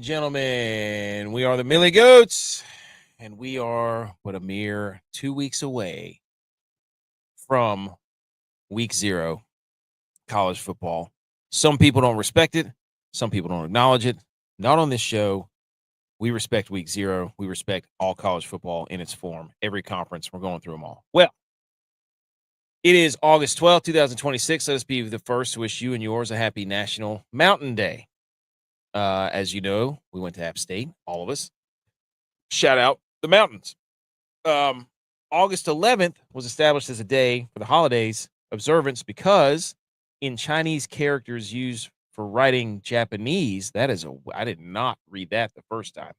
gentlemen, we are the Millie Goats, and we are but a mere 2 weeks away from week 0 college football. Some people don't respect it. Some people don't acknowledge it. Not on this show. We respect week 0. We respect all college football in its form. Every conference, we're going through them all. Well, it is August 12th, 2026. Let us be the first to wish you and yours a happy National Mountain Day. As you know, we went to App State, all of us. Shout out the mountains. August 11th was established as a day for the holidays observance because in Chinese characters used for writing Japanese, I did not read that the first time.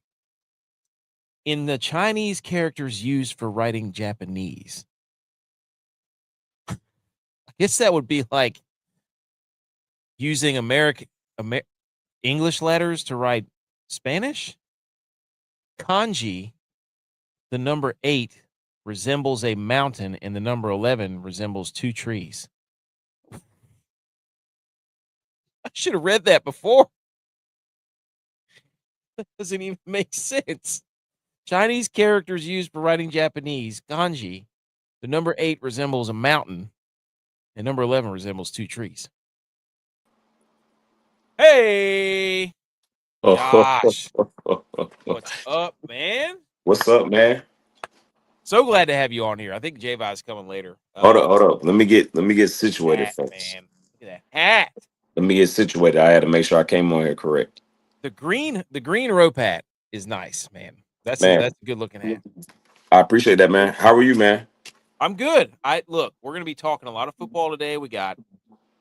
In the Chinese characters used for writing Japanese, I guess that would be like using English letters to write Spanish. Kanji, the number 8 resembles a mountain, and the number 11 resembles 2 trees. I should have read that before. That doesn't even make sense. Chinese characters used for writing Japanese, kanji, the number 8 resembles a mountain, and number 11 resembles 2 trees. Hey, Josh. What's up, man? What's up, man? So glad to have you on here. I think G.U.Y.S is coming later. Hold up. Let me get situated hat, first. Man. Look at that hat. Let me get situated. I had to make sure I came on here correct. The green rope hat is nice, man. That's a good looking hat. I appreciate that, man. How are you, man? I'm good. Look, we're gonna be talking a lot of football today.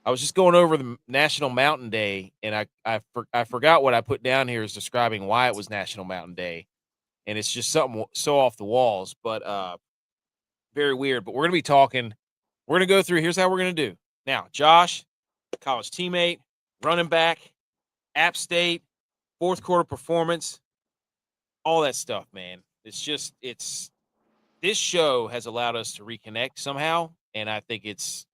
I was just going over the National Mountain Day, and I forgot what I put down here is describing why it was National Mountain Day, and it's just something so off the walls, but very weird. But we're gonna be talking. We're gonna go through. Here's how we're gonna do. Now, Josh, college teammate, running back, App State, fourth quarter performance, all that stuff, man. This show has allowed us to reconnect somehow, and I think it's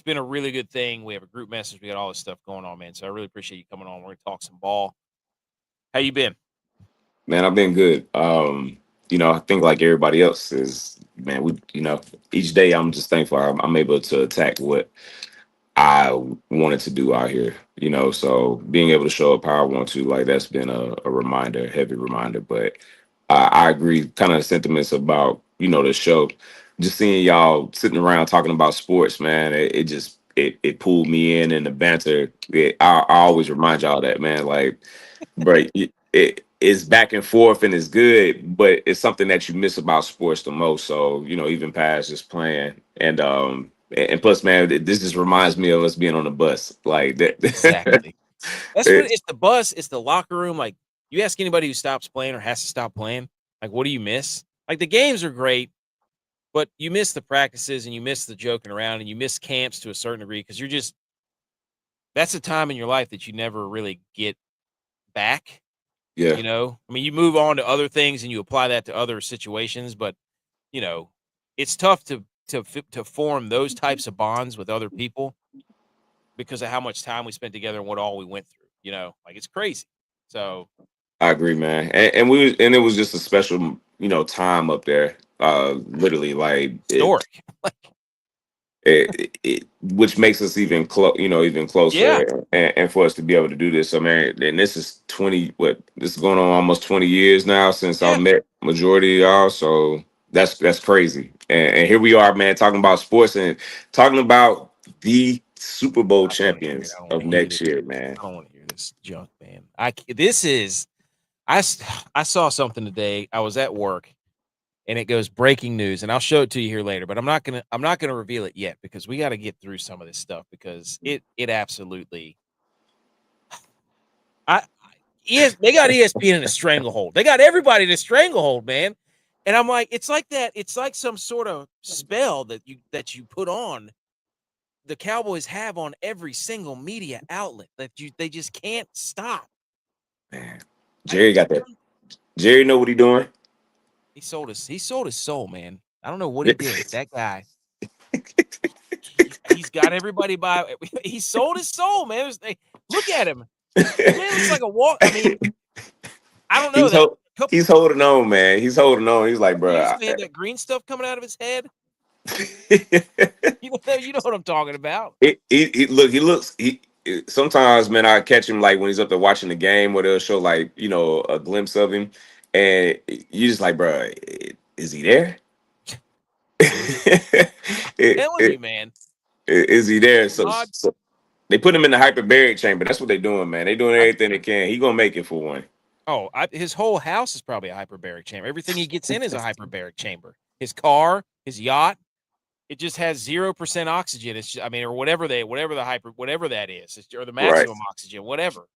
been a really good thing. We have a group message. We got all this stuff going on, man. So I really appreciate you coming on. We're going to talk some ball. How you been? Man, I've been good. I think like everybody else is, man, each day I'm just thankful I'm able to attack what I wanted to do out here, so being able to show up how I want to, like, that's been a reminder, heavy reminder. But I agree kind of the sentiments about, the show. Just seeing y'all sitting around talking about sports, man, it pulled me in, and the banter. I always remind y'all that, man, like, bro, it's back and forth and it's good, but it's something that you miss about sports the most. So, even past just playing and plus, man, this just reminds me of us being on the bus like that. Exactly. That's what it's the bus. It's the locker room. Like, you ask anybody who stops playing or has to stop playing, like, what do you miss? Like, the games are great, but you miss the practices and you miss the joking around and you miss camps to a certain degree because that's a time in your life that you never really get back. Yeah. I mean, you move on to other things and you apply that to other situations, but it's tough to form those types of bonds with other people because of how much time we spent together and what all we went through. Like, it's crazy. So I agree, man, and it was just a special, time up there. Literally, like, historic. Which makes us even even closer, Yeah. and for us to be able to do this. So, man, and this is this is going on almost 20 years now since I met majority of y'all. So that's crazy. And here we are, man, talking about sports and talking about the Super Bowl champions of next year, man. I don't want to hear this junk, man. I saw something today. I was at work, and it goes breaking news, and I'll show it to you here later. But I'm not gonna reveal it yet because we got to get through some of this stuff because it absolutely. They got ESPN in a stranglehold. They got everybody in a stranglehold, man. And I'm like, it's like that. It's like some sort of spell that you put on. The Cowboys have on every single media outlet that they just can't stop. Man, Jerry got that. Jerry know what he doing. He sold his soul, man. I don't know what he did. That guy. He's got everybody he sold his soul, man. Look at him. Man looks like a walk. I mean, I don't know He's that. he's holding on, man. He's holding on. He's like, Years bro. ago, he had that green stuff coming out of his head. You know what I'm talking about. Sometimes, man, I catch him like when he's up there watching the game, where they'll show like a glimpse of him, and you just like, bro, is he there? Telling you, man. Is he there? Odd. So they put him in the hyperbaric chamber. That's what they're doing, man. They're doing everything they can. He gonna make it for one. Oh, his whole house is probably a hyperbaric chamber. Everything he gets in is a hyperbaric chamber. His car, his yacht, it just has 0% oxygen. It's just, I mean, or whatever that is, or the Right, maximum oxygen, whatever.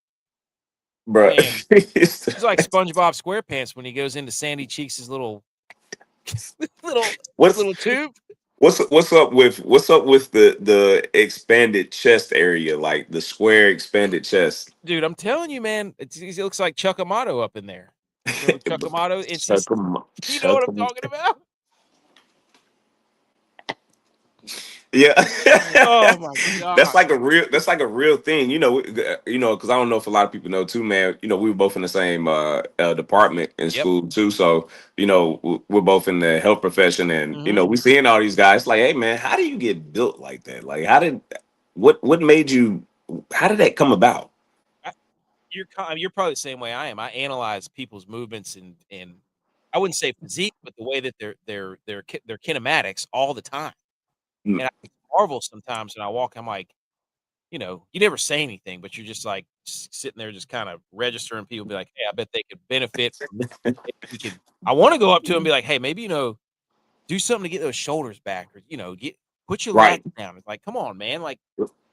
bro. Man, he's like SpongeBob SquarePants when he goes into Sandy Cheeks' little what's little tube. what's up with the expanded chest area, like the square expanded chest? Dude, I'm telling you, man, he looks like Chuck Amato up in there. Remember Chuck Amato? You know what I'm talking about? Yeah. Oh my god! That's like a real thing, because I don't know if a lot of people know too, man. We were both in the same department in Yep. school too, so we're both in the health profession, and Mhm. we seeing all these guys like, hey man, how do you get built like that? Like, what made you? How did that come about? You're probably the same way I am. I analyze people's movements and I wouldn't say physique, but the way that their kinematics all the time. Mm. And I marvel sometimes when I walk. I'm like, you never say anything, but you're just like sitting there, just kind of registering. People be like, "Hey, I bet they could benefit from this. Maybe we could." I want to go up to them and be like, "Hey, maybe do something to get those shoulders back, or put your Right. lats down." It's like, come on, man. Like,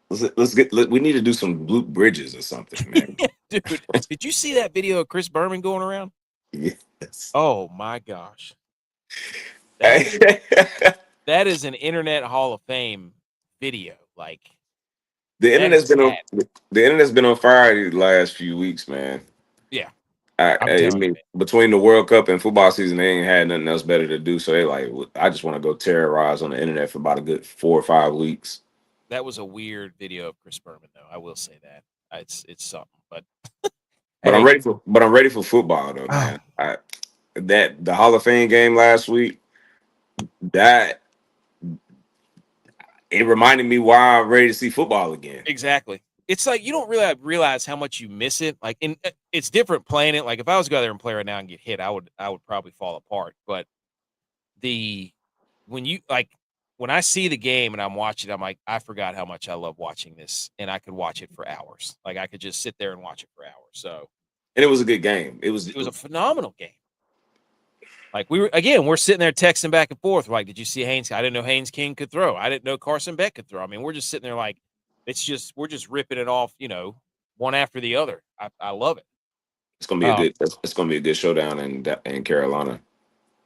We need to do some glute bridges or something, man. dude, did you see that video of Chris Berman going around? Yes. Oh my gosh. That is the that is an internet Hall of Fame video. Like, that is internet's been on sad. the internet's been on fire the last few weeks, man. Yeah, I'm I telling you, mean, man. between the World Cup and football season, they ain't had nothing else better to do. So they like, I just want to go terrorize on the internet for about a good 4 or 5 weeks. That was a weird video of Chris Berman, though. I will say that. It's something. But But hey, I'm ready for football though, man. oh, That the Hall of Fame game last week, that it reminded me why I'm ready to see football again. exactly. It's like you don't really realize how much you miss it. Like, it's different playing it. Like, if I was to go out there and play right now and get hit, I would probably fall apart. But the when you like when I see the game and I'm watching, I'm like, I forgot how much I love watching this, and I could watch it for hours. Like, I could just sit there and watch it for hours. So And it was a good game. It was it was a phenomenal game. Like, we're sitting there texting back and forth. We're like, did you see Haynes? I didn't know Haynes King could throw. I didn't know Carson Beck could throw. I mean, we're just sitting there like, we're just ripping it off, one after the other. I love it. it's gonna be a good showdown in Carolina.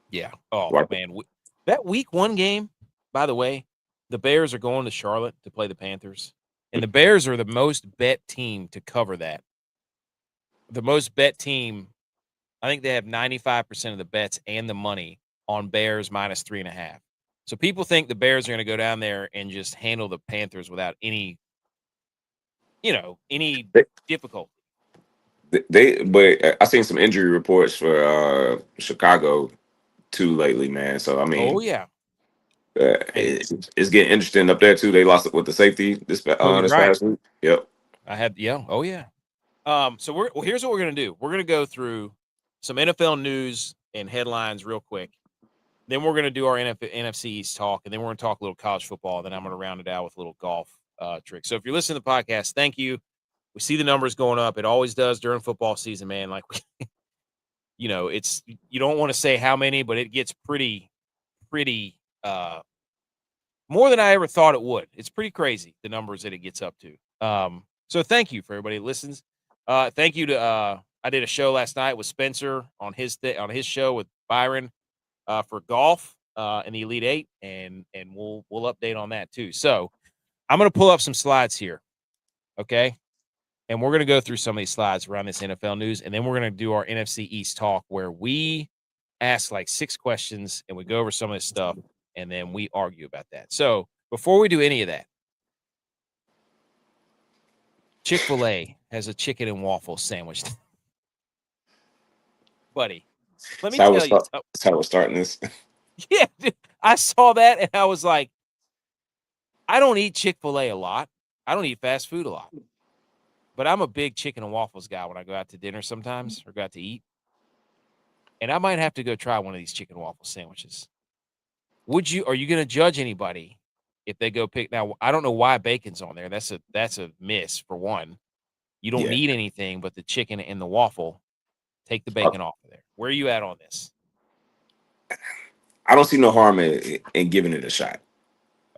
Yeah. Oh Right. man, that week 1 game. By the way, the Bears are going to Charlotte to play the Panthers, and the Bears are the most bet team to cover that. The most bet team. I think they have 95% of the bets and the money on Bears -3.5. So people think the Bears are going to go down there and just handle the Panthers without any They, difficulty. but I seen some injury reports for Chicago too lately, man. So I Oh mean, yeah, and it's getting interesting up there too. They lost it with the safety you're this right. past week. Yep. Oh yeah. So here's what we're gonna do. We're gonna go through some NFL news and headlines real quick. Then we're gonna do our NFC East talk, and then we're gonna talk a little college football. Then I'm gonna round it out with a little golf trick. So if you're listening to the podcast, thank you. We see the numbers going up. It always does during football season, man. Like, it's you don't want to say how many, but it gets pretty more than I ever thought it would. It's pretty crazy the numbers that it gets up to. So thank you for everybody who listens. Thank you to I did a show last night with Spencer on his show with Byron for golf in the Elite Eight, and we'll update on that too. So I'm gonna pull up some slides here, okay? And we're gonna go through some of these slides around this NFL news, and then we're gonna do our NFC East talk where we ask like 6 questions and we go over some of this stuff and then we argue about that. So before we do any of that, Chick-fil-A has a chicken and waffle sandwich. buddy. Let That's me how we're tell you start. something. That's how we're starting this. Yeah, dude, I saw that and I was like, I don't eat Chick-fil-A a lot. I don't eat fast food a lot. But I'm a big chicken and waffles guy when I go out to dinner sometimes or go out to eat. And I might have to go try one of these chicken and waffle sandwiches. Are you going to judge anybody if they go pick? Now, I don't know why bacon's on there. That's a miss for one. You don't Yeah, need anything but the chicken and the waffle. Take the I bacon off of there. Where are you at on this? I don't see no harm in giving it a shot.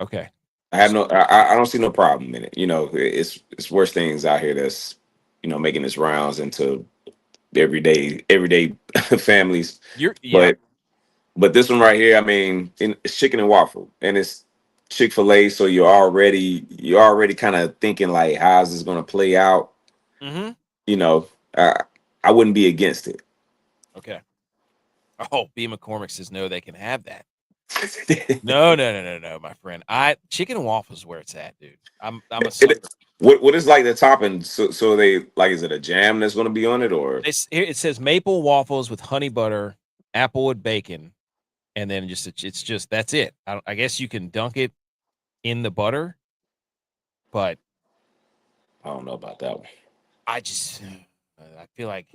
Okay. I have no. I don't see no problem in it. It's worse things out here that's making its rounds into everyday families. Yep. But this one right here, I mean, it's chicken and waffle, and it's Chick-fil-A. So you're already kind of thinking like, how's this going to play out? Mm-hmm. You know, I wouldn't be against it. Okay. Oh, B. McCormick says no, they can have that. No, my friend. Chicken and waffles is where it's at, dude. I'm a sucker. What is like the topping? So they like, is it a jam that's going to be on it, or It says maple waffles with honey butter, applewood bacon, and then it's just that's it. I guess you can dunk it in the butter, but I don't know about that one. I feel like,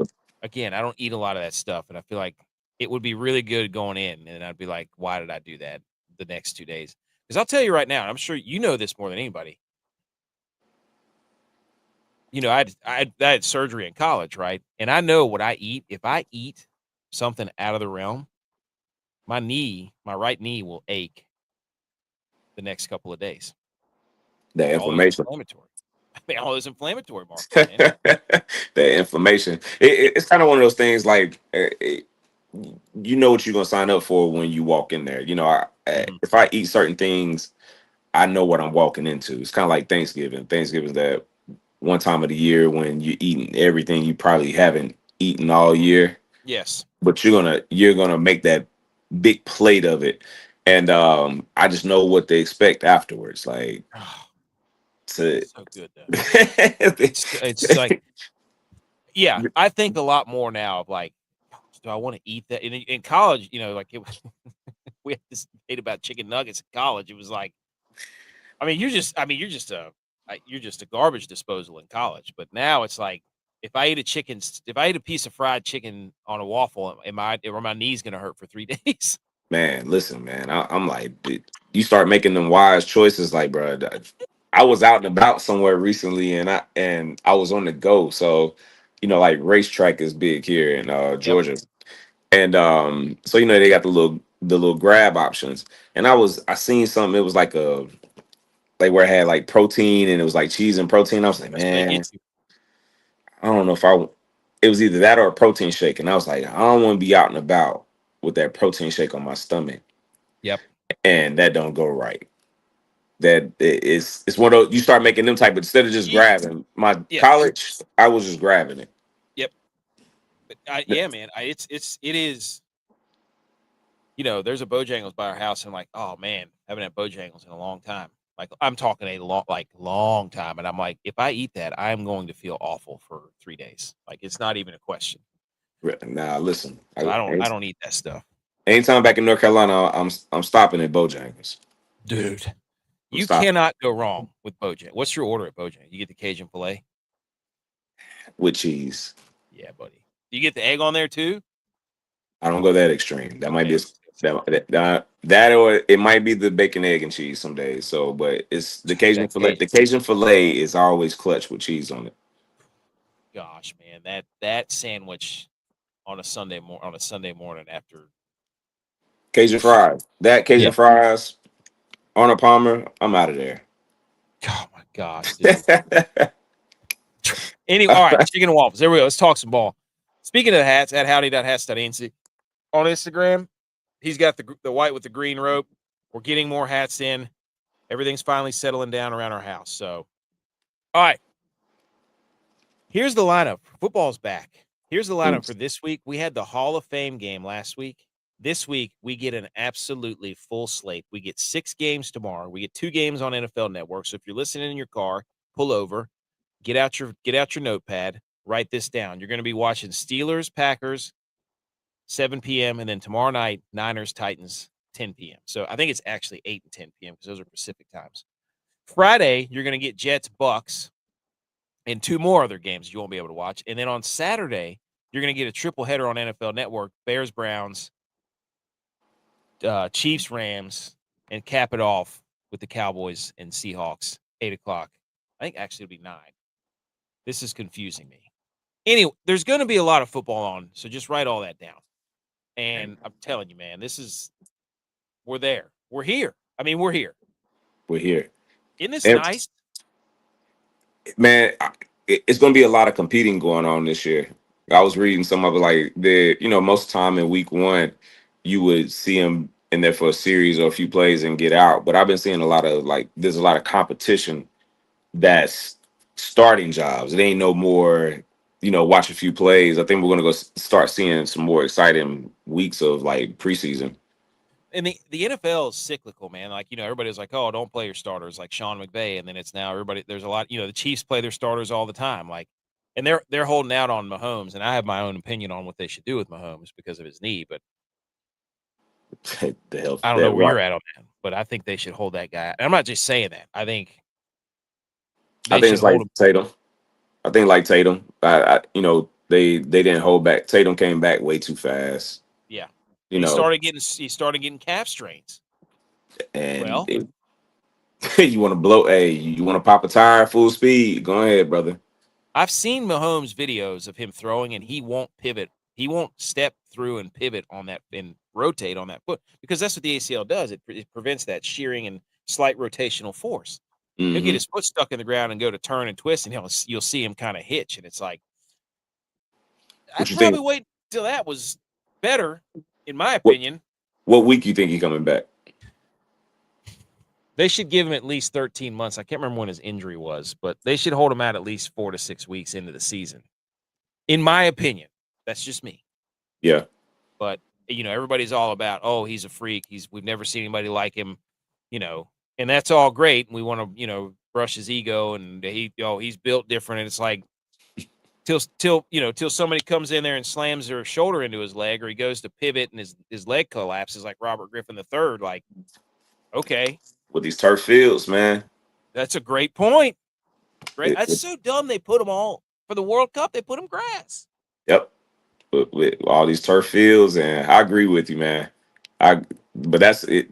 again, I don't eat a lot of that stuff, and I feel like it would be really good going in, and I'd be like, why did I do that the next 2 days? Because I'll tell you right now, and I'm sure you know this more than anybody. I had surgery in college, right? And I know what I eat. If I eat something out of the realm, my right knee will ache the next couple of days. The All those inflammation. inflammatory. All those inflammatory markers, man. The inflammation. It's kind of one of those things like, you know what you're gonna sign up for when you walk in there. Mhm. If I eat certain things, I know what I'm walking into. It's kind of like Thanksgiving. Thanksgiving's that one time of the year when you're eating everything you probably haven't eaten all year, Yes. but you're gonna make that big plate of it, and I just know what they expect afterwards. Like Oh, to. so good though. It's like, yeah, I think a lot more now of like, do I want to eat that? In college, like we had this debate about chicken nuggets in college. It was like, you're just a garbage disposal in college. But now it's like, if I eat a piece of fried chicken on a waffle, are my knees gonna hurt for 3 days? Man, listen, man. I'm like, dude, you start making them wise choices, like, bro. I was out and about somewhere recently, and I was on the go. So, like racetrack is big here in Yep. Georgia, and so they got the little grab options, and I seen something. It was like where it had like protein, and it was like cheese and protein. I was like, That's what they man, get you. I don't know if it was either that or a protein shake, and I was like, I don't want to be out and about with that protein shake on my stomach, Yep. and that don't go right. It's one of those, you start making them type, but instead of just Ye grabbing my Yes. college, I was just grabbing it. Yep. But yeah, man. It is. There's a Bojangles by our house, and I'm like, oh man, haven't had Bojangles in a long time. Like, I'm talking a long time, and I'm like, if I eat that, I am going to feel awful for 3 days. Like, it's not even a question. Now listen, So I don't eat that stuff, anytime back in North Carolina, I'm stopping at Bojangles. dude. I'm You stopping cannot go wrong with Bojang. What's your order at Bojang? You get the Cajun filet? with cheese. Yeah, buddy. Do you get the egg on there too? I don't go that extreme. That might Okay, be I was gonna say, that or it might be the bacon, egg, and cheese some days. So, but it's the dude, Cajun that fillet. The Cajun. Cajun fillet is always clutch with cheese on it. Gosh, man, that sandwich on a Sunday morning after. Cajun fries. That Cajun Yep. fries on a Palmer. I'm out of there. Oh my gosh, dude. Anyway, all right, chicken and waffles. There we go. Let's talk some ball. Speaking of the hats, at howdy.hats.inc on Instagram, he's got the white with the green rope. We're getting more hats in. Everything's finally settling down around our house. So, all right. Here's the lineup. Football's back. Here's the lineup for this week. We had the Hall of Fame game last week. This week, we get an absolutely full slate. We get 6 games tomorrow. We get 2 games on NFL Network. So if you're listening in your car, pull over, get out your notepad, write this down. You're going to be watching Steelers, Packers, 7 p.m., and then tomorrow night, Niners, Titans, 10 p.m. So I think it's actually 8 and 10 p.m. because those are Pacific times. Friday, you're going to get Jets, Bucks, and 2 more other games you won't be able to watch. And then on Saturday, you're going to get a triple header on NFL Network, Bears, Browns, Chiefs, Rams, and cap it off with the Cowboys and Seahawks, 8 o'clock. I think actually it'll be 9. This is confusing me. Anyway, there's going to be a lot of football on, so just write all that down. And I'm telling you, man, we're there. We're here. I mean, we're here. We're here. Isn't this And, nice? man, it's going to be a lot of competing going on this year. I was reading some of it, like most of the time in week 1, you would see them in there for a series or a few plays and get out. But I've been seeing there's a lot of competition that's starting jobs. It ain't no more, watch a few plays. I think we're going to go start seeing some more exciting weeks of like preseason. And the NFL is cyclical, man. Like, everybody was like, oh, don't play your starters like Sean McVay. And then it's now there's a lot, the Chiefs play their starters all the time. Like, and they're holding out on Mahomes. And I have my own opinion on what they should do with Mahomes because of his knee. But The hell, I don't know where you're at on that. But I think they should hold that guy. And I'm not just saying that. I think it's like Tatum. I think like Tatum. They didn't hold back. Tatum came back way too fast. Yeah. He started getting calf strains. And you want to blow? Hey, you want to pop a tire full speed? Go ahead, brother. I've seen Mahomes videos of him throwing, and he won't pivot. He won't step through and pivot on that and rotate on that foot because that's what the ACL does. It prevents that shearing and slight rotational force. Mm-hmm. He'll get his foot stuck in the ground and go to turn and twist, and you'll see him kind of hitch, and it's like I'd probably wait till that was better, in my opinion. What week you think he's coming back? They should give him at least 13 months. I can't remember when his injury was, but they should hold him out at least 4 to 6 weeks into the season. In my opinion, that's just me. Yeah. But, everybody's all about, oh, he's a freak. We've never seen anybody like him, and that's all great. And we want to, brush his ego and he's built different. And it's like, till somebody comes in there and slams their shoulder into his leg, or he goes to pivot and his leg collapses like Robert Griffin III. Like, okay. With these turf fields, man. That's a great point. Right? That's so dumb. They put them all for the World Cup. They put them grass. Yep. With all these turf fields, and I agree with you, man. But that's it.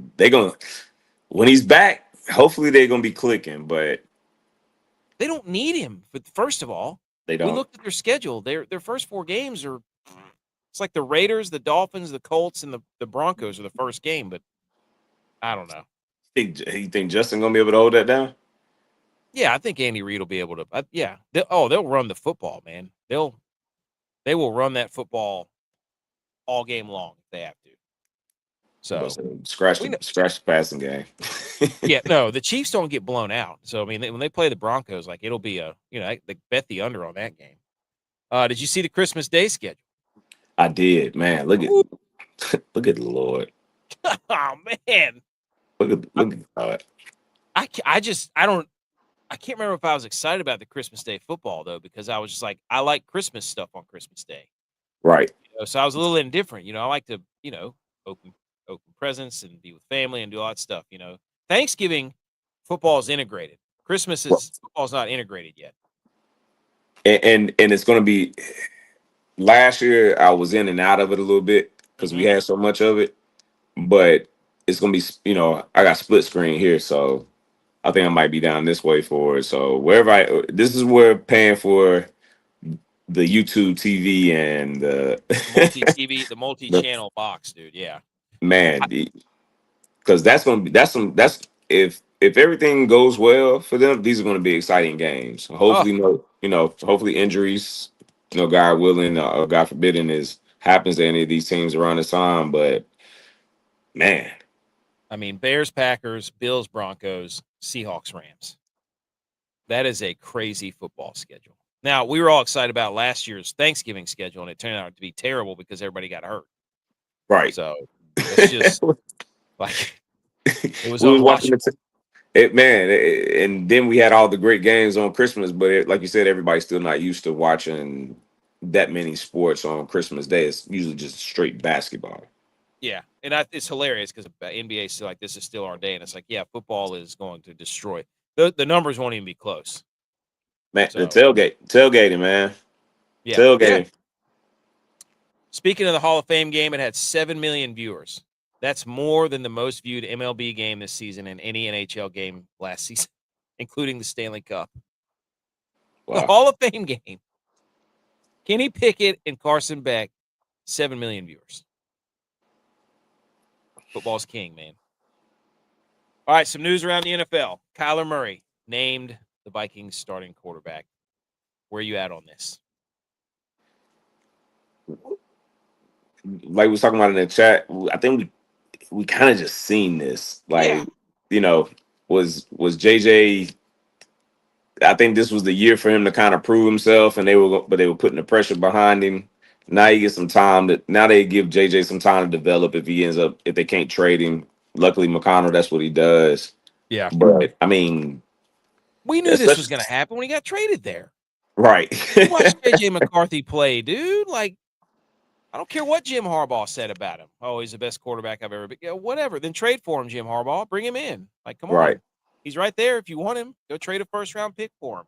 When he's back, hopefully they're gonna be clicking. But they don't need him. But first of all, they don't. We looked at their schedule. Their first 4 games are. It's like the Raiders, the Dolphins, the Colts, and the Broncos are the first game. But I don't know. You think Justin gonna be able to hold that down? Yeah, I think Andy Reid will be able to. They'll run the football, man. They will run that football all game long if they have to. So scratch the passing game. Yeah, no, the Chiefs don't get blown out. So I mean, when they play the Broncos, like it'll be they bet the under on that game. Did you see the Christmas Day schedule? I did, man. Look at the Lord. Oh man. Look at I can't remember if I was excited about the Christmas Day football though, because I was just like, I like Christmas stuff on Christmas Day. Right. So I was a little indifferent. I like to, open presents and be with family and do all that stuff. Thanksgiving football is integrated. Football's not integrated yet. And it's going to be. Last year I was in and out of it a little bit because we had so much of it, but it's going to be, I got split screen here, so I think I might be down this way for it. So this is where paying for the YouTube TV and the multi-TV, the multi-channel box, dude. Yeah, man, because that's if everything goes well for them, these are going to be exciting games. Hopefully, hopefully injuries, God willing, or God forbidding, happens to any of these teams around this time. But man, I mean, Bears, Packers, Bills, Broncos, Seahawks, Rams. That is a crazy football schedule. Now, we were all excited about last year's Thanksgiving schedule, and it turned out to be terrible because everybody got hurt. Right. So it's just like it was watching and then we had all the great games on Christmas, but like you said, everybody's still not used to watching that many sports on Christmas Day. It's usually just straight basketball. Yeah, and it's hilarious because NBA is still like, this is still our day, and it's like, yeah, football is going to destroy. The numbers won't even be close. Man, So the tailgating, man. yeah. Tailgating. Speaking of the Hall of Fame game, it had 7 million viewers. That's more than the most viewed MLB game this season and any NHL game last season, including the Stanley Cup. Wow. The Hall of Fame game. Kenny Pickett and Carson Beck, 7 million viewers. Football's king, man. All right, some news around the NFL. Kyler Murray named the Vikings starting quarterback. Where are you at on this? Like we was talking about in the chat, I think we kind of just seen this. Like, was JJ? I think this was the year for him to kind of prove himself, and they were putting the pressure behind him. Now you get some time now they give JJ some time to develop if they can't trade him. Luckily, McConnell, that's what he does. Yeah. But I mean, we knew this was going to happen when he got traded there. Right. Watch JJ McCarthy play, dude. Like, I don't care what Jim Harbaugh said about him. Oh, he's the best quarterback I've ever been. Yeah, whatever. Then trade for him, Jim Harbaugh. Bring him in. Like, come on. He's right there. If you want him, go trade a first-round pick for him.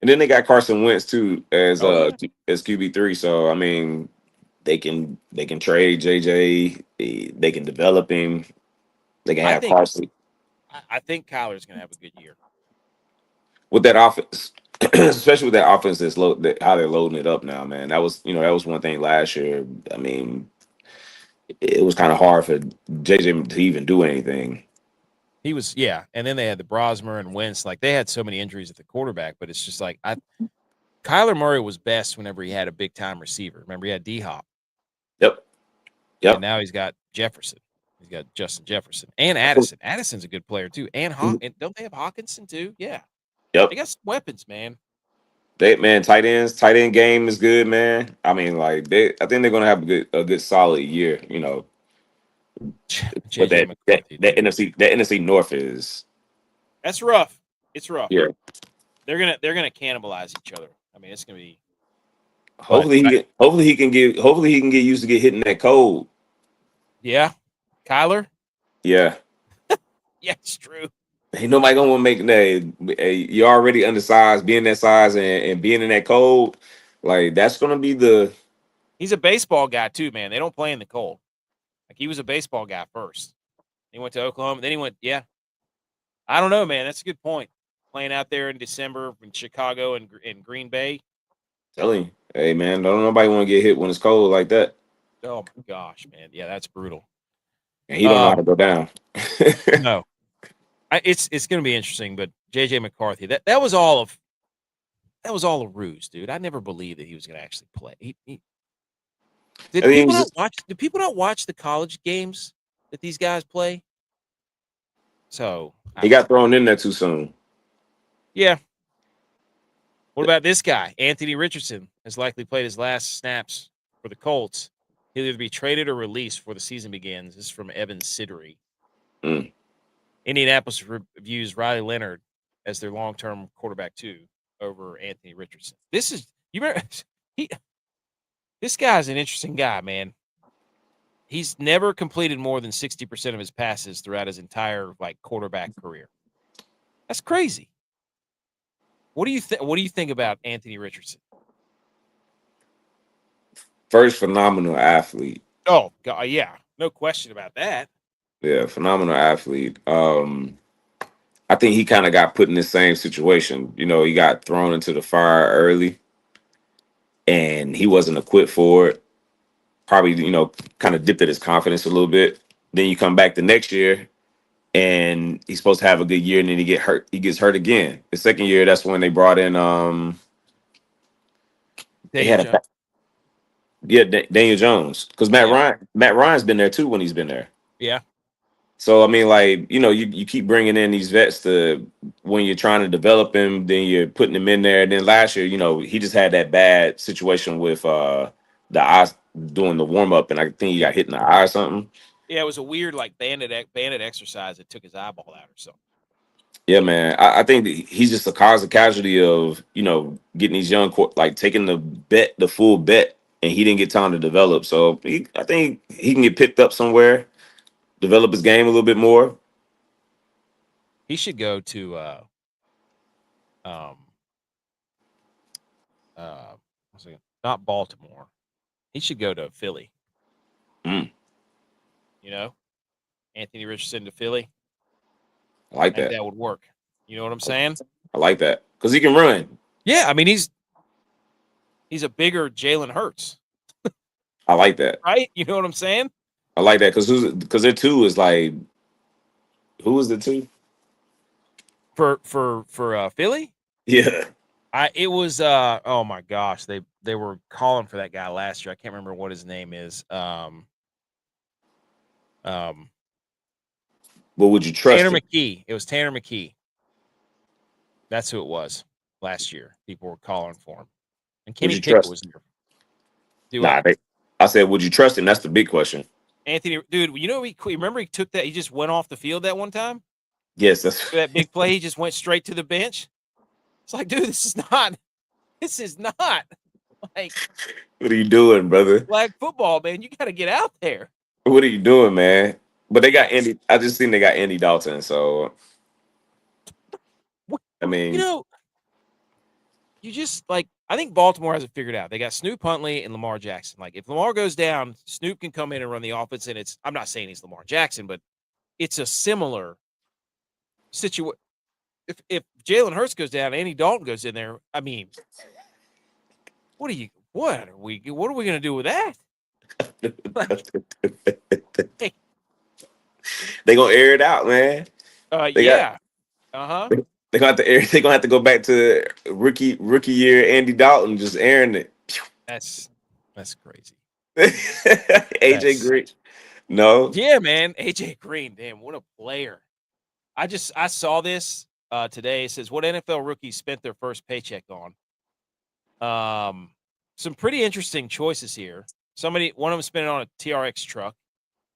And then they got Carson Wentz too as QB3. So I mean, they can trade JJ. They can develop him. They can have Carson. I think Kyler's going to have a good year with that offense, especially with that offense how they're loading it up now, man. That was one thing last year. I mean, it was kind of hard for JJ to even do anything. He was, and then they had the Brosmer and Wentz. Like, they had so many injuries at the quarterback, but it's just like Kyler Murray was best whenever he had a big time receiver. Remember, he had D-Hop. Yep. And now he's got Jefferson. He's got Justin Jefferson and Addison. Addison's a good player too. And don't they have Hawkinson too? Yeah. Yep. They got some weapons, man. Tight end game is good, man. I mean, like I think they're gonna have a good solid year, you know. But that NFC North is that's rough. It's rough. Yeah. They're gonna cannibalize each other. I mean, it's gonna be hopefully he can get used to get hitting that cold. Yeah. Kyler? Yeah. Yeah, it's true. Ain't nobody gonna want to make that. You're already undersized, being that size and being in that cold. Like, that's gonna be He's a baseball guy too, man. They don't play in the cold. Like, he was a baseball guy first. He went to Oklahoma. Then he went, I don't know, man. That's a good point. Playing out there in December in Chicago and in Green Bay. Telling you, hey, man, don't nobody want to get hit when it's cold like that. Oh my gosh, man. Yeah, that's brutal. And he don't know how to go down. No. It's going to be interesting, but JJ McCarthy, that was all a ruse, dude. I never believed that he was going to actually play. Did people not watch the college games that these guys play? So he got thrown in there too soon. Yeah. What about this guy? Anthony Richardson has likely played his last snaps for the Colts. He'll either be traded or released before the season begins. This is from Evan Siddery. Indianapolis views Riley Leonard as their long-term quarterback too over Anthony Richardson. This guy's an interesting guy, man. He's never completed more than 60% of his passes throughout his entire quarterback career. That's crazy. What do you think about Anthony Richardson? First, phenomenal athlete. Oh, God, yeah. No question about that. Yeah, phenomenal athlete. I think he kind of got put in the same situation. You know, he got thrown into the fire early and he wasn't equipped for it. Probably, kind of dipped at his confidence a little bit. Then you come back the next year and he's supposed to have a good year and then he gets hurt again. The second year, that's when they brought in Daniel Jones. Because Matt Ryan's been there too when he's been there. Yeah. So I mean, you keep bringing in these vets when you're trying to develop him, then you're putting him in there. And then last year, he just had that bad situation with the eyes doing the warm up, and I think he got hit in the eye or something. Yeah, it was a weird bandit exercise that took his eyeball out or something. Yeah, man. I think that he's just a cause of casualty of getting these young like taking the full bet, and he didn't get time to develop. So I think he can get picked up somewhere, develop his game a little bit more. He should go to um what's it, not Baltimore. He should go to Philly. Mm, Anthony Richardson to Philly. I like I think that. that would work. You know what I'm saying? I like that because he can run. Yeah, I mean he's a bigger Jalen Hurts, I like that. right? You know what I'm saying? I like that because their two is like, who is the two? For Philly, Yeah. it was oh my gosh, they were calling for that guy last year. I can't remember what his name is. But would you trust Tanner him? McKee. It was Tanner McKee. That's who it was last year. People were calling for him, and Would Kenny you Pickett trust? was there. Do what? Nah, I said, would you trust him? That's the big question. Anthony, dude, remember he took that? He just went off the field that one time. Yes, that's That big play, he just went straight to the bench. It's like, dude, this is not like what are you doing, brother? flag football, man. You got to get out there. What are you doing, man? But they got Yes. Andy. I just think they got Andy Dalton. So I You mean, know, you just like I think Baltimore has it figured out. They got Snoop Huntley and Lamar Jackson. Like if Lamar goes down, Snoop can come in and run the offense. And I'm not saying he's Lamar Jackson, but it's a similar situation. If Jalen Hurts goes down, Andy Dalton goes in there. I mean, what are we going to do with that? Hey, they gonna air it out, man. They got yeah. Uh-huh. they gonna have to air. They gonna have to go back to rookie year Andy Dalton just airing it. That's crazy. AJ That's Green. No, Yeah, man. AJ Green, damn, what a player. I saw this today. It says what NFL rookies spent their first paycheck on. Some pretty interesting choices here. One of them spent it on a TRX truck.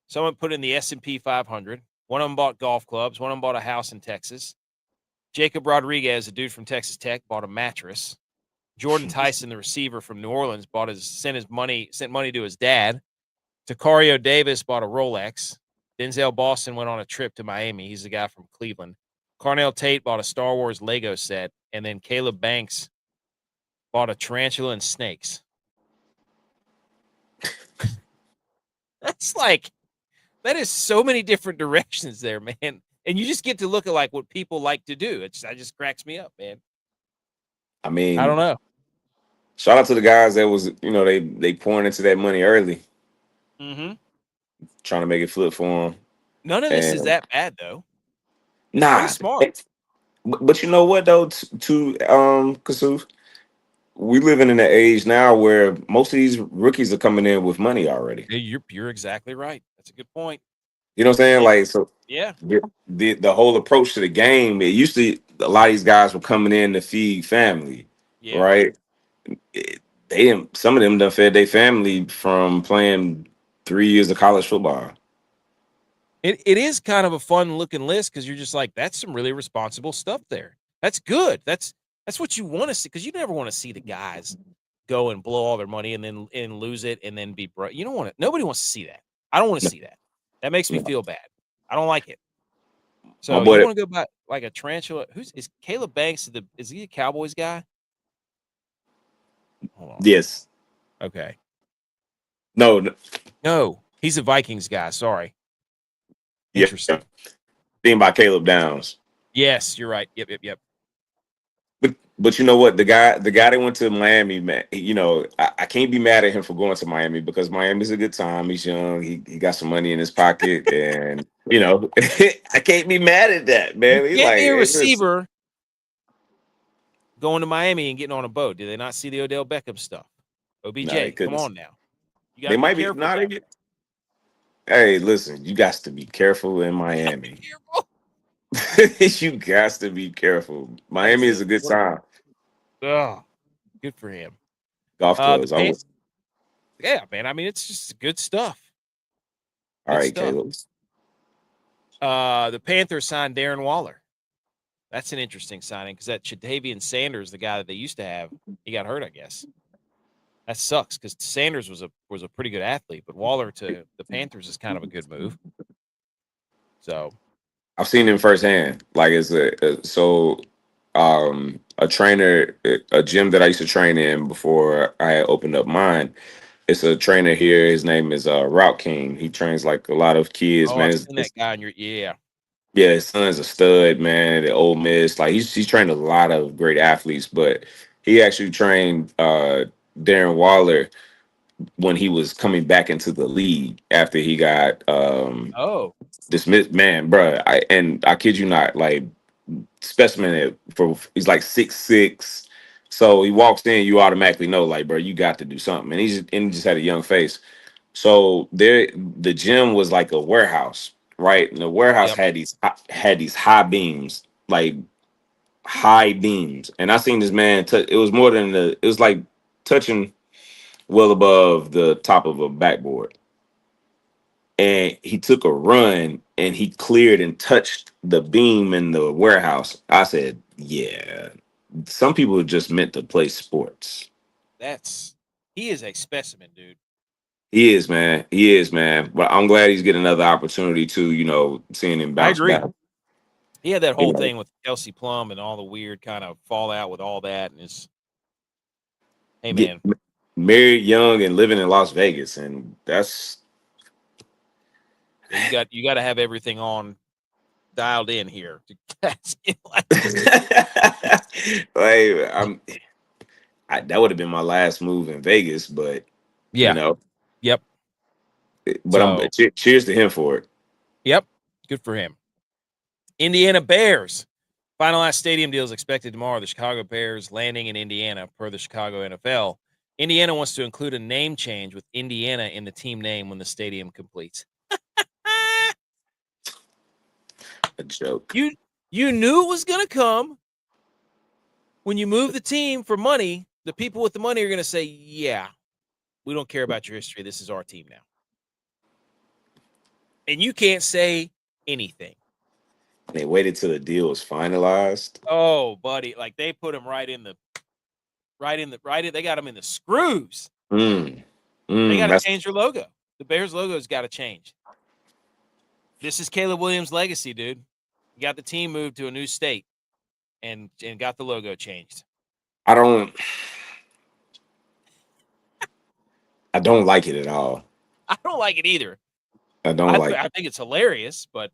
Someone put in the S&P 500. One of them bought golf clubs. One of them bought a house in Texas. Jacob Rodriguez, a dude from Texas Tech, bought a mattress. Jordan Tyson, the receiver from New Orleans, sent money to his dad. Takario Davis bought a Rolex. Denzel Boston went on a trip to Miami. He's the guy from Cleveland. Carnell Tate bought a Star Wars Lego set. And then Caleb Banks bought a tarantula and snakes. That is so many different directions there, man. And you just get to look at like what people like to do. That just cracks me up, man. I mean, I don't know. shout out to the guys that was they pouring into that money early, Mm-hmm. trying to make it flip for them. None of this is And that bad, though. It's pretty nah, smart. but you know what though? Kasuf, we living in an age now where most of these rookies are coming in with money already. You're exactly right. That's a good point. You know what I'm saying? Like, so Yeah. the whole approach to the game, it used to, a lot of these guys were coming in to feed family, Yeah. right? They didn't. Some of them done fed their family from playing 3 years of college football. It is kind of a fun looking list because you're just like, that's some really responsible stuff there. That's good. That's what you want to see because you never want to see the guys go and blow all their money and then lose it and then be broke. You don't want to. Nobody wants to see that. I don't want to see that. That makes me feel bad. I don't like it. My So you boy, want to go back like a tarantula? Is Caleb Banks? Is he a Cowboys guy? Hold on. yes, Okay. no, No, he's a Vikings guy. Sorry. yeah. Interesting. Thing about Caleb Downs. Yes, you're right. Yep. But you know what? The guy that went to Miami, man, I can't be mad at him for going to Miami because Miami's a good time. He's young. He got some money in his pocket, and I can't be mad at that, You man. He's can't like, be a it's just, receiver going to Miami and getting on a boat. Did they not see the Odell Beckham stuff? no, they OBJ, come couldn't. on now. You got They to be might be careful not. down Hey, listen, you got to be careful in there. Miami. Careful. You got to be careful. That's Miami is a good time. Oh, good for him. Golf The clubs. yeah, man. I mean, it's just good stuff. All Good right, stuff. Caleb. The Panthers signed Darren Waller. That's an interesting signing because that Jadavian Sanders, the guy that they used to have, he got hurt, I guess. That sucks because Sanders was a pretty good athlete, but Waller to the Panthers is kind of a good move. So I've seen him firsthand. Like it's a trainer, a gym that I used to train in before I had opened up mine. It's a trainer here. His name is Route King. He trains like a lot of kids, oh, man. I've seen that guy in your Yeah, his son's a stud, man. At Ole Miss, like he's trained a lot of great athletes, but he actually trained Darren Waller when he was coming back into the league after he got Oh, dismissed. Man, bruh, I kid you not, like specimen for he's like 6'6". So he walks in, you automatically know, like, bro, you got to do something. And he just had a young face. So the gym was like a warehouse, right? And the warehouse yep. had these high beams, like high beams. And I seen this man touch. It was more than it was like touching well above the top of a backboard. And he took a run and he cleared and touched the beam in the warehouse. I said, yeah, some people are just meant to play sports. He is a specimen, dude. He is, man. He is, man. But I'm glad he's getting another opportunity to, seeing him I bounce agree. back. He had that You whole know, thing with Kelsey Plum and all the weird kind of fallout with all that, and hey get man, married young and living in Las Vegas, and that's yeah, you got to have everything on dialed in here. like that would have been my last move in Vegas, but you Yeah. know, Yep. but So cheers to him for it. yep, good for him. Indiana Bears. Finalized stadium deal is expected tomorrow. The Chicago Bears landing in Indiana per the Chicago NFL. Indiana wants to include a name change with Indiana in the team name when the stadium completes. A joke. You knew it was going to come. When you move the team for money, the people with the money are going to say, yeah, we don't care about your history. This is our team now. And you can't say anything. They waited till the deal was finalized. Oh, buddy, like they put him they got him in the screws. They got to That's change their logo. The Bears logo's got to change. This is Caleb Williams' legacy, dude. He got the team moved to a new state and got the logo changed. I don't like it at all. I don't like it either. I don't like I think it's hilarious, but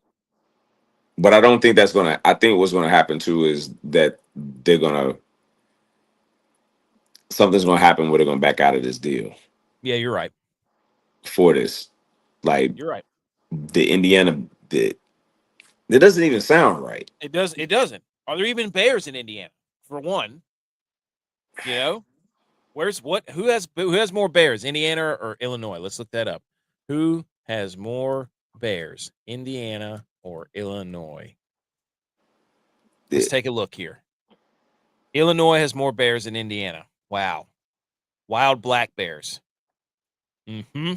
I don't think that's gonna. I think what's gonna happen too is that something's gonna happen where they're gonna back out of this deal yeah, you're right. for this. Like You're right. the Indiana, it doesn't even sound right. It doesn't. Are there even Bears in Indiana? For one, you know, who has more Bears, Indiana or Illinois? Let's look that up. Who has more Bears, Indiana or Illinois? Let's take a look here. Illinois has more Bears than Indiana. Wow. Wild Black Bears. Mm-hmm.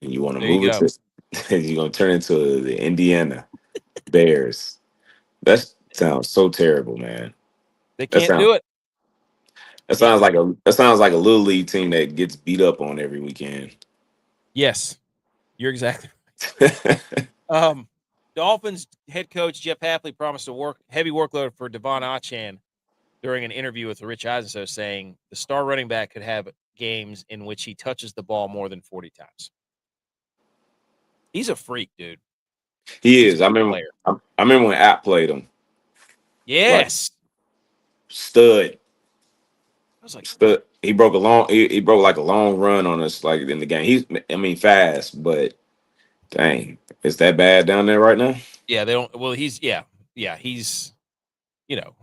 And you want to There you move it go. to, you're gonna turn into the Indiana Bears. That sounds so terrible, man. They That can't sounds do it. that sounds like a little league team that gets beat up on every weekend. Yes, you're exactly. Dolphins head coach Jeff Hafley promised a heavy workload for Devon Achane during an interview with Rich Eisen, saying the star running back could have games in which he touches the ball more than 40 times. He's a freak, dude. He He's a is. I good remember. player. I remember when App played him. Like Yes. stud. I was like, Stud. He broke he broke like a long run on us like in the game. Fast, but dang, is that bad down there right now? yeah, they don't. Well, he's he's you know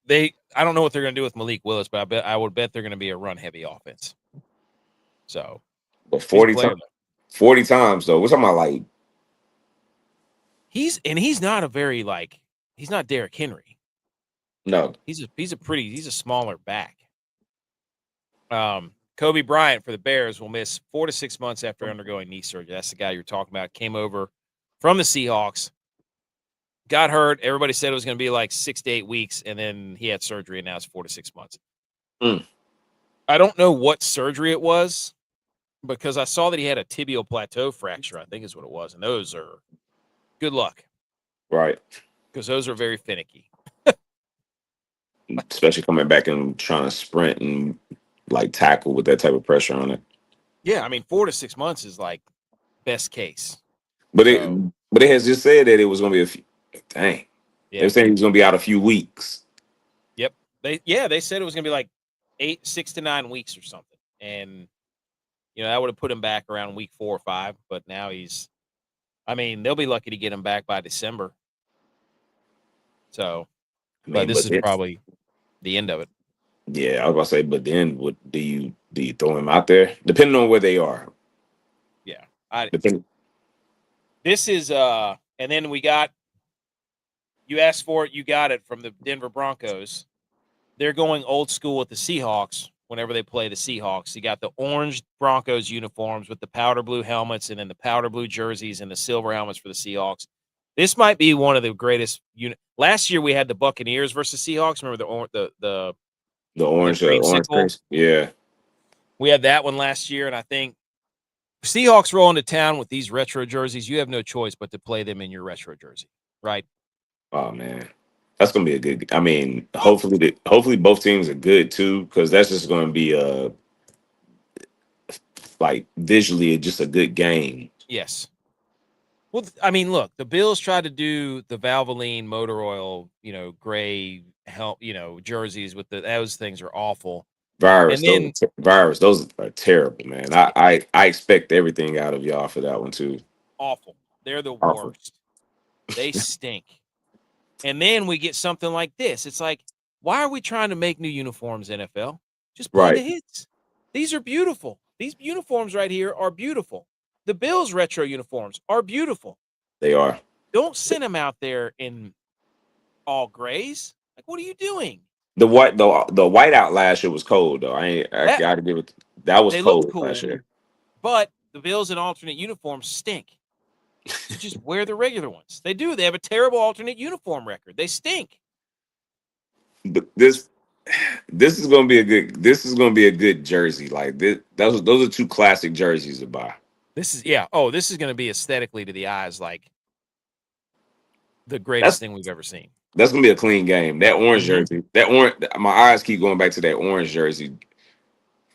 I don't know what they're going to do with Malik Willis, but I would bet they're going to be a run heavy offense. So But he's a player. 40 times though. We're talking about like He's not he's not Derrick Henry. no. He's a smaller back. Kobe Bryant for the Bears will miss 4 to 6 months after undergoing knee surgery. That's the guy you're talking about. Came over from the Seahawks. got hurt. Everybody said it was going to be like 6 to 8 weeks, and then he had surgery, and now it's 4 to 6 months. I don't know what surgery it was because I saw that he had a tibial plateau fracture, I think is what it was, and those are good luck. Right. Because those are very finicky. Especially coming back and trying to sprint and like tackle with that type of pressure on it. Yeah, I mean 4 to 6 months is like best case. But So, it has just said that it was going to be a few. Dang. yeah. They're saying he was going to be out a few weeks. Yep. They said it was going to be like 6 to 9 weeks or something. And that would have put him back around week 4 or 5, but now they'll be lucky to get him back by December. So, but this is probably the end of it. Yeah, I was about to say, but then what do you throw him out there? Depending on where they are. Yeah. This is and then we got, you asked for it, you got it from the Denver Broncos. They're going old school with the Seahawks whenever they play the Seahawks. You got the orange Broncos uniforms with the powder blue helmets and then the powder blue jerseys and the silver helmets for the Seahawks. This might be one of the greatest last year we had the Buccaneers versus Seahawks. Remember the orange creamsicle? Yeah. We had that one last year, and I think Seahawks roll into town with these retro jerseys. You have no choice but to play them in your retro jersey, right? Oh man, that's gonna be a good. I mean, hopefully both teams are good too, because that's just going to be like visually just a good game. Yes. Well, I mean, look, the Bills tried to do the Valvoline motor oil, gray jerseys with those things are awful. Virus, those are terrible, man. I expect everything out of y'all for that one too. Awful. They're the worst. They stink. And then we get something like this. It's like, why are we trying to make new uniforms, NFL? Just play the hits. These are beautiful. These uniforms right here are beautiful. The Bills retro uniforms are beautiful. They are. Don't send them out there in all grays. Like, what are you doing? The whiteout last year was cold though. I gotta give it. That was cold last year. But the Bills in alternate uniforms stink. So just wear the regular ones. They do. They have a terrible alternate uniform record. They stink. This is going to be a good. This is going to be a good jersey. Like this, those are two classic jerseys to buy. This is this is going to be aesthetically to the eyes like the greatest thing we've ever seen. That's going to be a clean game. That orange jersey. That orange. My eyes keep going back to that orange jersey.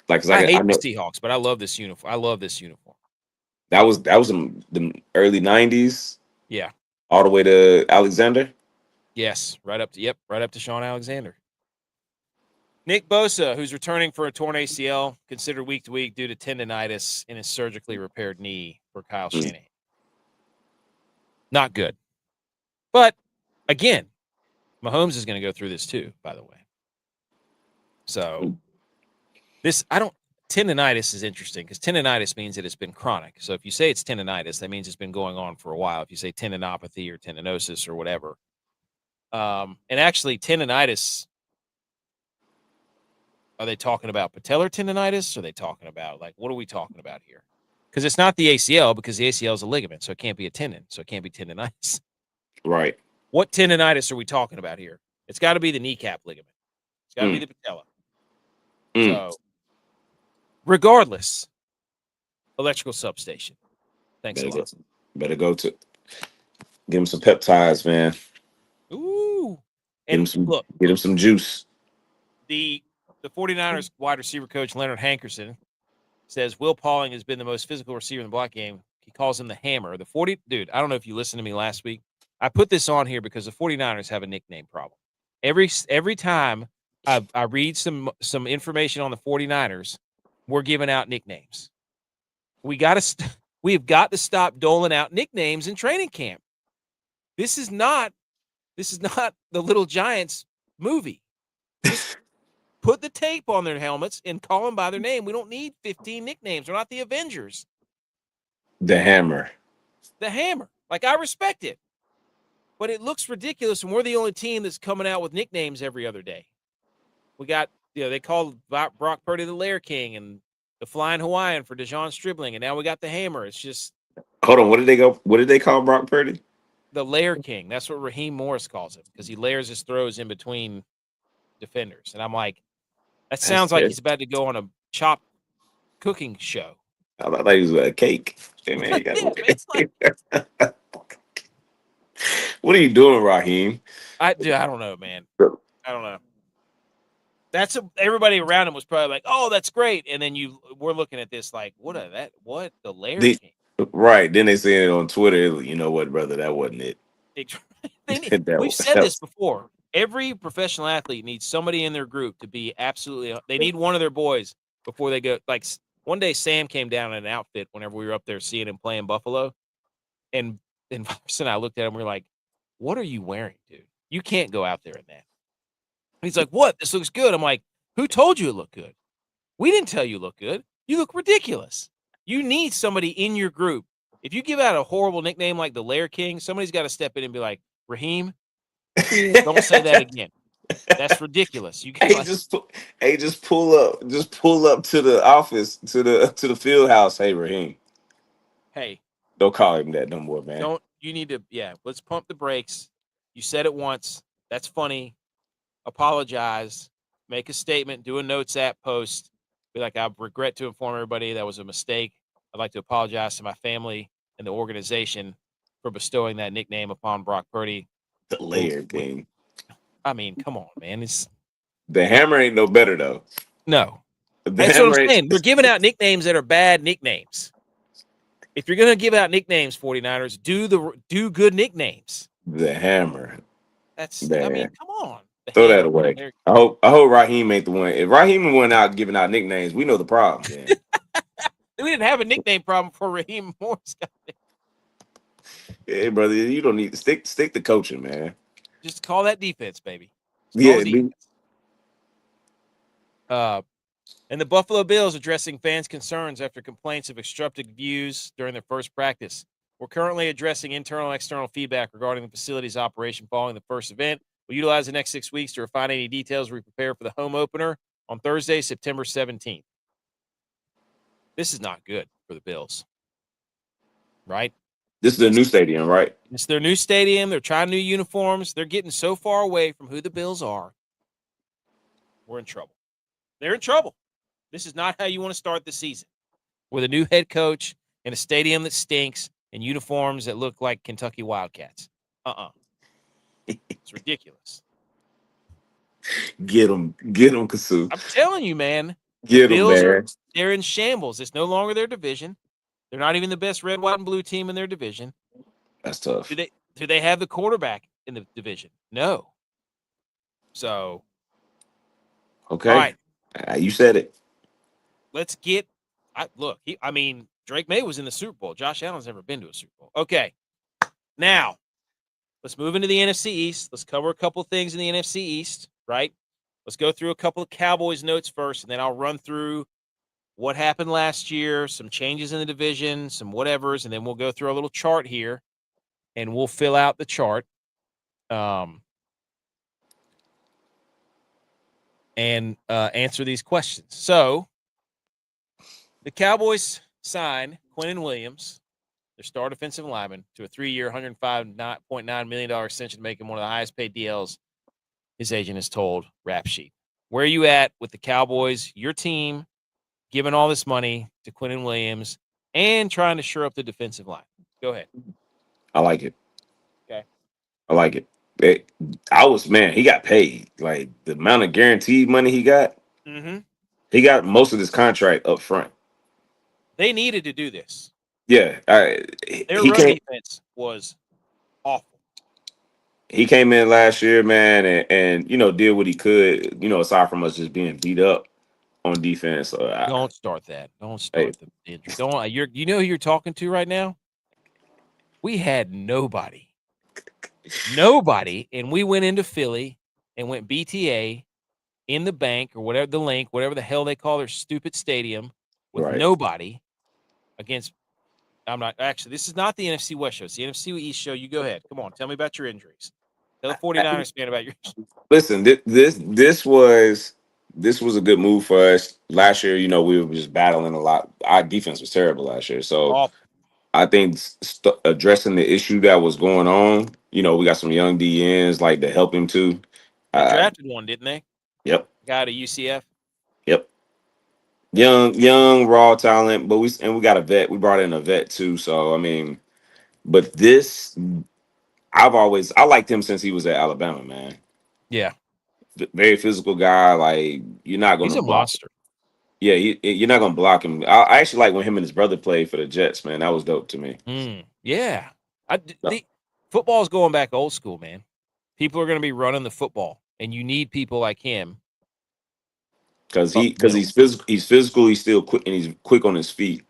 Like, I hate the Seahawks, but I love this uniform. I love this uniform. That was in the early 90s. Yeah. All the way to Alexander. Yes, right up to Sean Alexander. Nick Bosa, who's returning for a torn ACL, considered week to week due to tendonitis in his surgically repaired knee for Kyle Shanahan. Not good. But again, Mahomes is going to go through this too, by the way. So tendonitis is interesting because tendonitis means that it's been chronic. So if you say it's tendonitis, that means it's been going on for a while. If you say tendinopathy or tendinosis or whatever. And actually tendonitis, are they talking about patellar tendonitis? Or are they talking about, like, what are we talking about here? Because it's not the ACL, because the ACL is a ligament, so it can't be a tendon, so it can't be tendonitis. Right. What tendonitis are we talking about here? It's got to be the kneecap ligament. It's got to be the patella. So, regardless, electrical substation. Thanks a lot. Better go to give him some peptides, man. Ooh. And get him some juice. The 49ers wide receiver coach Leonard Hankerson says Will Pauling has been the most physical receiver in the block game. He calls him the Hammer. Dude, I don't know if you listened to me last week. I put this on here because the 49ers have a nickname problem. Every time I read some information on the 49ers, we're giving out nicknames. We've got to stop doling out nicknames in training camp. This is not the Little Giants movie. Just put the tape on their helmets and call them by their name. We don't need 15 nicknames. We're not the Avengers. The Hammer. The Hammer. Like, I respect it. But it looks ridiculous, and we're the only team that's coming out with nicknames every other day. We got, they called Brock Purdy the Lair King and the Flying Hawaiian for DeJon Stribling, and now we got the Hammer. It's just... Hold on, what did they call Brock Purdy? the layer king. That's what Raheem Morris calls him because he layers his throws in between defenders. And I'm like, that sounds like he's about to go on a chopped cooking show. I thought he was a cake. Hey, man, you Yeah, it's like what are you doing, Raheem? I don't know, man. I don't know. Everybody around him was probably like, "Oh, that's great," and then we're looking at this like, "What the layer king?" Right. Then they say it on Twitter. You know what, brother? That wasn't it. We've said this before. Every professional athlete needs somebody in their group to be absolutely. They need one of their boys before they go. Like one day, Sam came down in an outfit whenever we were up there seeing him play in Buffalo, and Vincent and I looked at him. We are like, "What are you wearing, dude? You can't go out there in that." He's like, "What? This looks good." I'm like, "Who told you it looked good? We didn't tell you look good. You look ridiculous. You need somebody in your group. If you give out a horrible nickname like the Lair King, somebody's got to step in and be like, Raheem, don't say that again. That's ridiculous. You can just pull up to the office to the field house. Hey, Raheem, hey, don't call him that no more, man. let's pump the brakes. You said it once. That's funny. Apologize. Make a statement. Do a notes app post. Be like, I regret to inform everybody that was a mistake. I'd like to apologize to my family and the organization for bestowing that nickname upon Brock Purdy. The Lair King. I mean, come on, man. The hammer ain't no better though. No. That's what I'm saying. We're giving out nicknames that are bad nicknames. If you're going to give out nicknames, 49ers, do good nicknames. The hammer. I mean, come on. Throw that away. I hope Raheem ain't the one. If Raheem went out giving out nicknames, we know the problem. Then. We didn't have a nickname problem for Raheem Morris. Hey, brother, you don't need to stick to coaching, man. Just call that defense, baby. Defense. And the Buffalo Bills addressing fans' concerns after complaints of obstructed views during their first practice. We're currently addressing internal and external feedback regarding the facility's operation following the first event. We'll utilize the next 6 weeks to refine any details as we prepare for the home opener on Thursday, September 17th. This is not good for the Bills, right? This is their new stadium, right? It's their new stadium. They're trying new uniforms. They're getting so far away from who the Bills are. We're in trouble. They're in trouble. This is not how you want to start the season. With a new head coach and a stadium that stinks and uniforms that look like Kentucky Wildcats. It's ridiculous. Get them, Kasu. I'm telling you, man. Get them, man. They're in shambles. It's no longer their division. They're not even the best red, white, and blue team in their division. That's tough. Do they have the quarterback in the division? No. So. Okay. All right. You said it. Let's get. Drake May was in the Super Bowl. Josh Allen's never been to a Super Bowl. Okay. Now, let's move into the NFC East. Let's cover a couple of things in the NFC East, right? Let's go through a couple of Cowboys notes first, and then I'll run through what happened last year, some changes in the division, some whatevers, and then we'll go through a little chart here, and we'll fill out the chart. And answer these questions. So, the Cowboys signed Quinnen Williams, their star defensive lineman, to a 3-year, $105.9 million extension to make him one of the highest paid DLs his agent has told Rap Sheet. Where are you at with the Cowboys, your team, giving all this money to Quinnen Williams and trying to shore up the defensive line? Go ahead. I like it. Okay. I like it. He got paid. Like, the amount of guaranteed money he got, he got most of his contract up front. They needed to do this. Yeah. Their run defense was awful. He came in last year, man, and did what he could, aside from us just being beat up on defense. Don't start that. Don't start the injury. You know who you're talking to right now? We had nobody. Nobody, and we went into Philly and went BTA in the bank or whatever the link, whatever the hell they call their stupid stadium, with nobody against. This is not the NFC West show. It's the NFC East show. You go ahead. Come on. Tell me about your injuries. Tell the 49ers fan about your. Listen, this was a good move for us. Last year, we were just battling a lot. Our defense was terrible last year. So I think addressing the issue that was going on. We got some young DNs like to help him too. They Uh, drafted one, didn't they? yep, Guy to UCF. yep. Young raw talent, but we got a vet. We brought in a vet too. So I mean, but this I liked him since he was at Alabama, man. Yeah, Very physical guy. Like you're not he's gonna a block. monster. Yeah, you're not gonna block him. I actually like when him and his brother played for the Jets, man. That was dope to me. Yeah, the football's going back old school, man. People are going to be running the football, and you need people like him. Because Up middle. he's physical. He's physical. He's still quick, and he's quick on his feet.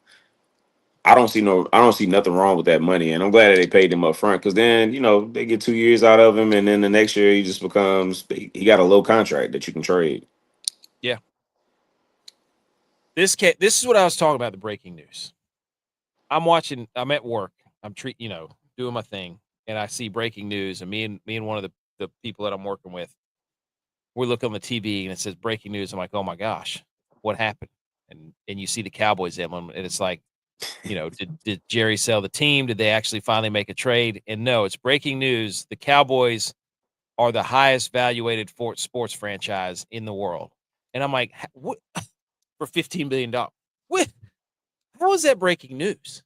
I don't see nothing wrong with that money, and I'm glad that they paid him up front. Because then they get 2 years out of him, and then the next year he just becomes he got a low contract that you can trade. Yeah. This is what I was talking about. The breaking news. I'm at work. I'm doing my thing, and I see breaking news, and me and one of the people that I'm working with, we look on the TV and it says breaking news. I'm like, oh my gosh, what happened? And you see the Cowboys emblem, and it's like, did Jerry sell the team? Did they actually finally make a trade? And no, it's breaking news. The Cowboys are the highest valuated sports franchise in the world. And I'm like, what for $15 billion? What? How is that breaking news?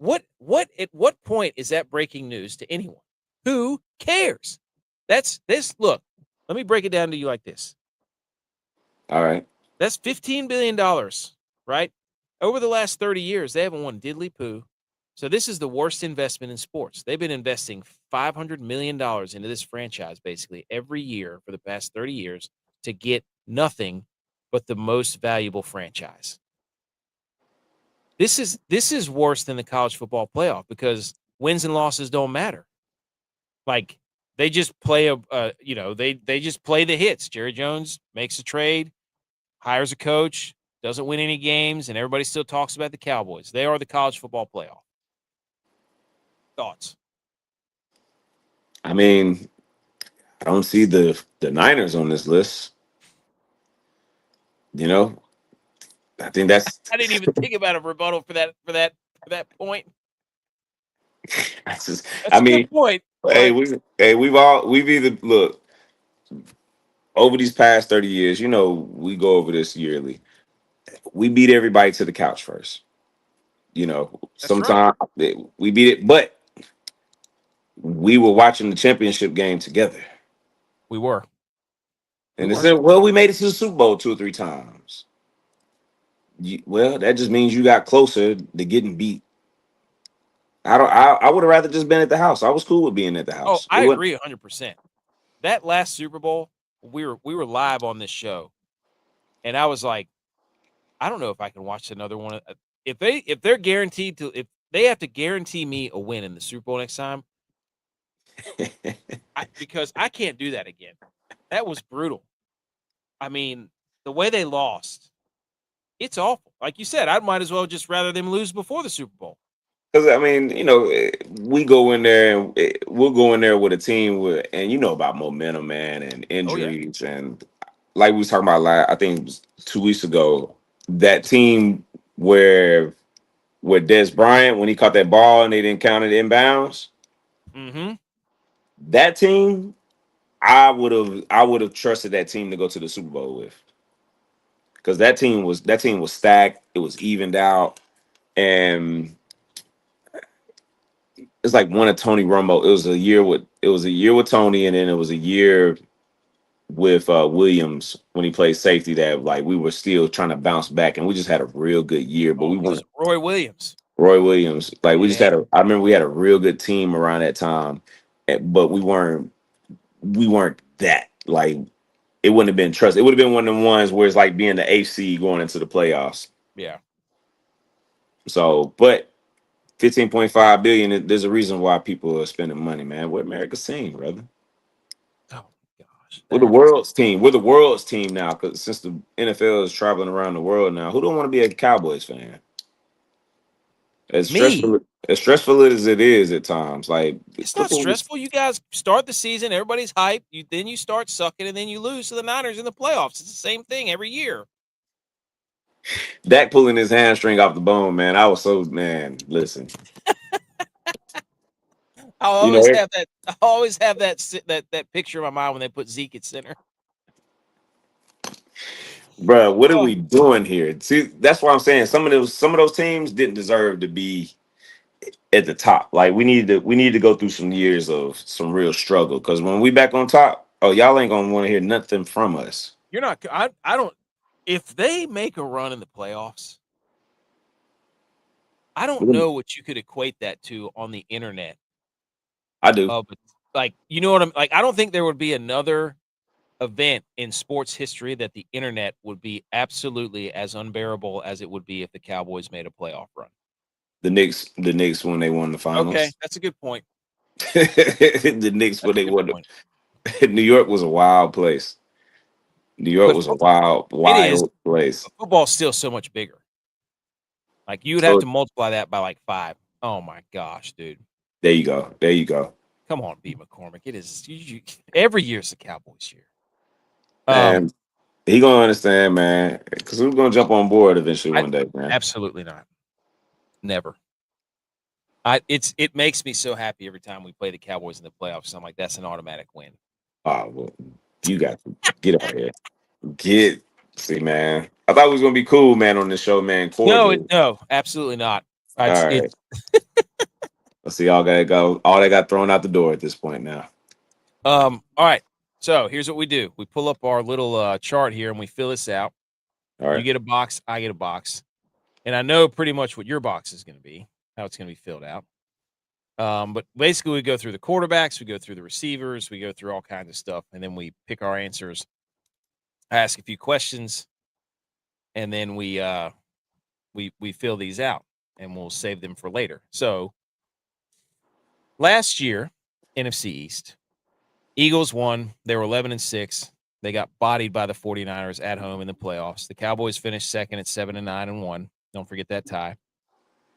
At what point is that breaking news to anyone? Who cares? That's this. Look, let me break it down to you like this. All right. That's $15 billion, right? Over the last 30 years, they haven't won diddly poo. So this is the worst investment in sports. They've been investing $500 million into this franchise basically every year for the past 30 years to get nothing but the most valuable franchise. This is worse than the college football playoff because wins and losses don't matter. Like they just play they just play the hits. Jerry Jones makes a trade, hires a coach, doesn't win any games, and everybody still talks about the Cowboys. They are the college football playoff. Thoughts? I mean, I don't see the Niners on this list. I think that's I didn't even think about a rebuttal for that point. that's just. That's I a mean, good point. hey, But we've either look over these past 30 years. We go over this yearly. We beat everybody to the couch first. that's right. Sometimes we beat it, but we were watching the championship game together. We were. We And they were. said, well, we made it to the Super Bowl 2 or 3 times. Well, that just means you got closer to getting beat. I don't. I would have rather just been at the house. I was cool with being at the Oh, house. It I wasn't. agree 100%. That last Super Bowl, we were live on this show, and I was like, I don't know if I can watch another one. If they're guaranteed to, if they have to guarantee me a win in the Super Bowl next time, because I can't do that again. That was brutal. I mean, the way they lost, it's awful. Like you said, I might as well just rather them lose before the Super Bowl. Because I mean, we go in there and we'll go in there with a team and about momentum, man, and Oh yeah. injuries, and like we was talking about, I think it was 2 weeks ago, that team where Des Bryant, when he caught that ball and they didn't count it inbounds, Mm-hmm. that team, I would have trusted that team to go to the Super Bowl with, because that team was stacked, it was evened out, and it's like one of Tony Romo. It was a year with Tony, and then it was a year with Williams when he played safety. That like we were still trying to bounce back, and we just had a real good year. But Oh, we it was weren't Roy Williams. Roy Williams. Like we just Yeah. had a. I remember we had a real good team around that time, but we weren't. We weren't that like. It wouldn't have been trust. It would have been one of them ones where it's like being the AC going into the playoffs. Yeah. So, but 15.5 billion. There's a reason why people are spending money, man. What America's team, brother. Oh gosh. We're the That world's team. We're the world's team now, because since the NFL is traveling around the world now, who don't want to be a Cowboys fan? As me. stressful as it is at times, like It's look not what we, stressful. You guys start the season, everybody's hyped. Then you start sucking, and then you lose to the Niners in the playoffs. It's the same thing every year. Dak pulling his hamstring off the bone, man. I was so listen. I'll You know, always have that. I always have that picture in my mind when they put Zeke at center. bro, what are Oh, we doing here? See, that's why I'm saying some of those teams didn't deserve to be at the top. Like we need to go through some years of some real struggle. Because when we back on top, oh y'all ain't gonna want to hear nothing from us. you're not. I don't. If they make a run in the playoffs, I don't know what you could equate that to on the internet. I do. Like, you know what I'm like? I don't think there would be another event in sports history that the internet would be absolutely as unbearable as it would be if the Cowboys made a playoff run. The Knicks when they won the Okay, finals. that's a good point. The Knicks when That's a they good won. point. New York was a wild place. New York But was a wild, it is, wild place. but football's still so much bigger. Like, you would have So to multiply that by like 5. Oh my gosh, dude. there you go. There you go. Come on, B. McCormick. It is every year's the Cowboys year. And he gonna understand, man, because we're gonna jump on board eventually one day, man. Absolutely not. Never. It makes me so happy every time we play the Cowboys in the playoffs. I'm like, that's an automatic win. Oh well, you got to get out here. See, man. I thought it was gonna be cool, man, on this show, man. Cordial. No, absolutely not. All right. Let's see. All that got thrown out the door at this point now. All right. So here's what we do: we pull up our little chart here and we fill this out. All right. You get a box, I get a box, and I know pretty much what your box is going to be, how it's going to be filled out. But basically, we go through the quarterbacks, we go through the receivers, we go through all kinds of stuff, and then we pick our answers. I ask a few questions, and then we fill these out, and we'll save them for later. So last year, NFC East, Eagles won. They were 11-6. They got bodied by the 49ers at home in the playoffs. The Cowboys finished second at 7-9-1. Don't forget that tie.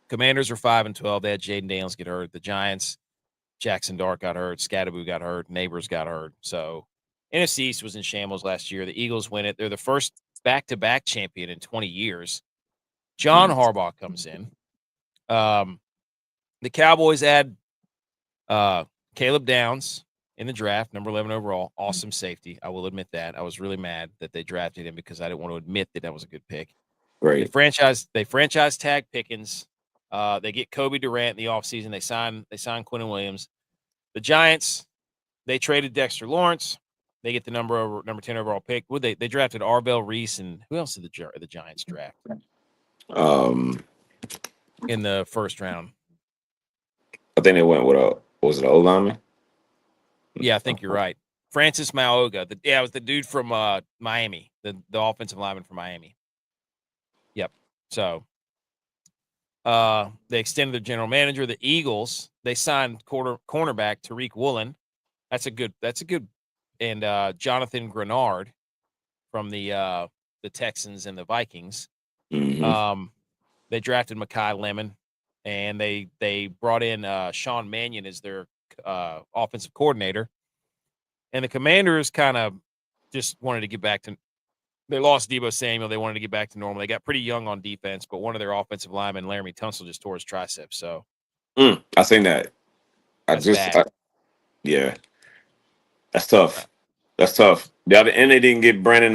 Commanders were 5-12. They had Jaden Daniels get hurt. The Giants, Jackson Dart got hurt. Scatterboo got hurt. Neighbors got hurt. So NFC East was in shambles last year. The Eagles win it. They're the first back-to-back champion in 20 years. John Harbaugh comes in. The Cowboys add Caleb Downs in the draft, number 11 overall. Awesome safety. I will admit that. I was really mad that they drafted him because I didn't want to admit that was a good pick. Great. They franchise tag Pickens. They get Kobe Durant in the offseason. They sign Quinnen Williams. The Giants, they traded Dexter Lawrence. They get the number 10 overall pick. They drafted Arvell Reese, and who else did the Giants draft? In the first round. I think they went with was it an O-lineman? Yeah, I think you're right. Francis Maoga. It was the dude from Miami, the offensive lineman from Miami. Yep. So they extended their general manager. The Eagles, they signed cornerback Tariq Woolen. That's a good. And Jonathan Grenard from the Texans and the Vikings. Mm-hmm. They drafted Mekhi Lemon, and they brought in Sean Mannion as their offensive coordinator. And the Commanders kind of just wanted to get back to. They lost Deebo Samuel. They wanted to get back to normal. They got pretty young on defense, but one of their offensive linemen, Laramie Tunsil, just tore his triceps. So I seen that. Yeah, that's tough. That's tough. And they didn't get Brandon.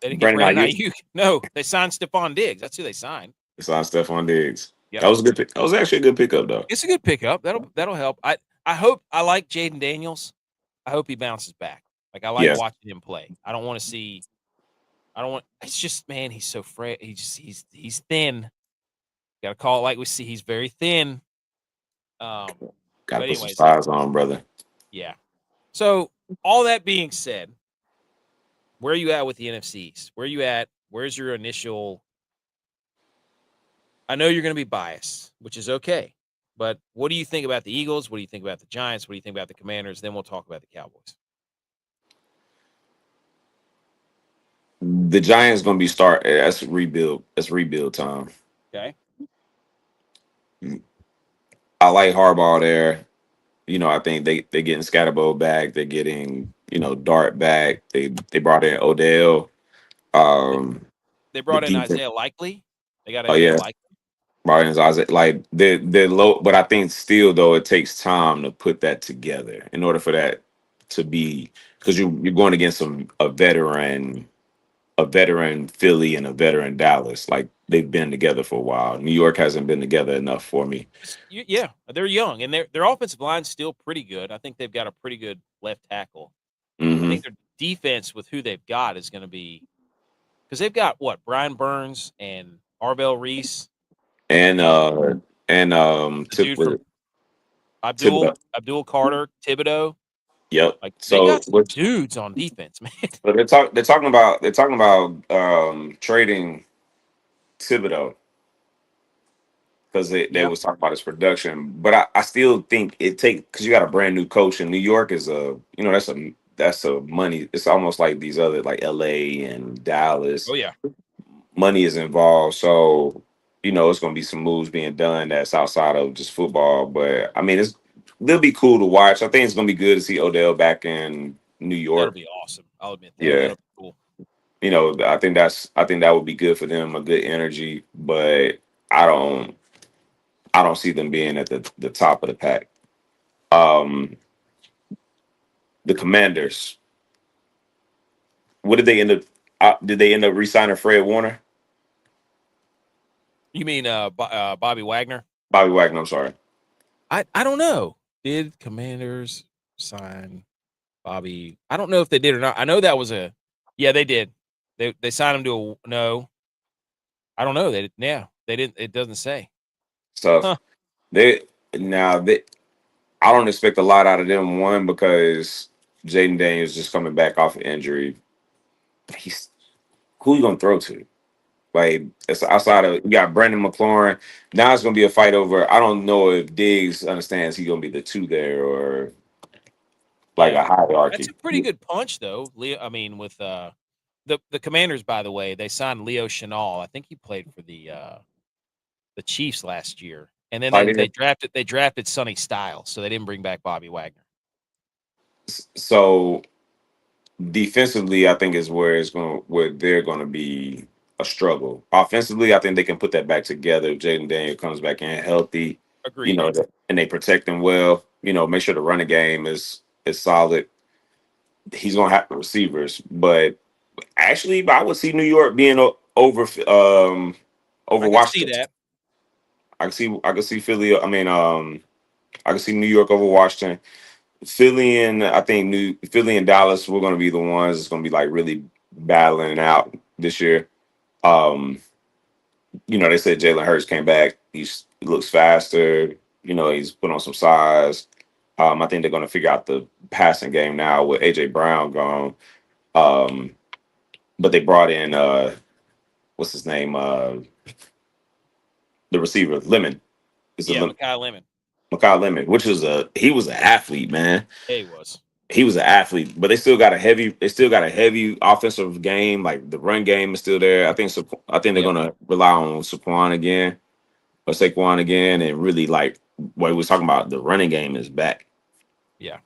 They didn't get Brandon Ayuk. No, they signed Stephon Diggs. That's who they signed. They signed Stephon Diggs. Yep. That was a good pick. That was actually a good pickup, though. It's a good pickup. That'll help. I like Jaden Daniels. I hope he bounces back. Like, I like watching him play. I don't want to see. It's just, man, he's so frail. He's thin. Got to call it like we see. He's very thin. Got to put some size on, brother. Yeah. So all that being said, where are you at with the NFC East? Where are you at? Where's your initial? I know you're going to be biased, which is okay. But what do you think about the Eagles? What do you think about the Giants? What do you think about the Commanders? Then we'll talk about the Cowboys. The Giants going to be that's rebuild. That's rebuild time. Okay. I like Harbaugh there. I think they're getting Scatterbo back. They're getting, Dart back. They brought in Odell. They The brought in defense. Isaiah Likely. They got Oh Isaiah yeah, Likely. Martin's Isaac. Like they're low, but I think still though it takes time to put that together in order for that to be because you're going against a veteran Philly and a veteran Dallas. Like they've been together for a while. New York hasn't been together enough for me. Yeah, they're young and their offensive line's still pretty good. I think they've got a pretty good left tackle. I Hmm. think their defense with who they've got is going to be because they've got what Brian Burns and Arvell Reese And and the Tip dude with from it. Abdul Thibodeau. Abdul Carter Thibodeau. Yep. Like they So got some what? dudes on defense, man. But they're talking about trading Thibodeau because they Yeah. was talking about his production. But I still think it take because you got a brand new coach in New York is that's a money. It's almost like these other like L.A. and Dallas. Oh yeah. Money is involved, so it's going to be some moves being done that's outside of just football. But I mean, they'll be cool to watch. I think it's going to be good to see Odell back in New That'll York. be awesome. I'll admit that. Yeah, That'll be cool. I think that would be good for them, a good energy. But I don't I don't see them being at the top of the pack. Um, the Commanders. What did they end up? Did they end up re-signing Fred Warner? You mean Bobby Wagner? Bobby Wagner. I'm sorry. I don't know. Did Commanders sign Bobby? I don't know if they did or not. I know that was a yeah, they did. They signed him to a no. I don't know. They didn't. It doesn't say. So Huh? they now they I don't expect a lot out of them. One because Jaden Daniels just coming back off an injury. He's who you gonna throw to? Like it's Yeah, outside of you got Brandon McLaurin. Now it's gonna be a fight over. I don't know if Diggs understands he's gonna be the two there or like yeah. a That's hierarchy. a pretty good punch, though. Leo, I mean, with the Commanders, by the way, they signed Leo Chenal. I think he played for the Chiefs last year, and then Tight they drafted Sonny Styles, so they didn't bring back Bobby Wagner. So defensively, I think is where they're gonna be a struggle. Offensively, I think they can put that back together. If Jaden Daniel comes back in healthy, Agreed. and they protect him well. Make sure the running game is solid. He's gonna have the receivers, but actually, I would see New York being over I could see Washington. that. I can see Philly. I mean, I can see New York over Washington. Philly and I think New Philly and Dallas were going to be the ones that's going to be like really battling it out this year. Um, they said Jalen Hurts came back. He looks faster. He's put on some size. I think they're going to figure out the passing game now with AJ Brown gone. Um, but they brought in what's his name? The receiver Lemon. Is it Yeah, Makai Lemon. Makai Lemon? Which was he was an athlete, man. Yeah, he was. He was an athlete, but they still got a heavy offensive game. Like the run game is still there. I think they're Yep. gonna rely on Saquon again or Saquon again, and really like what we was talking about. The running game is back. Yeah.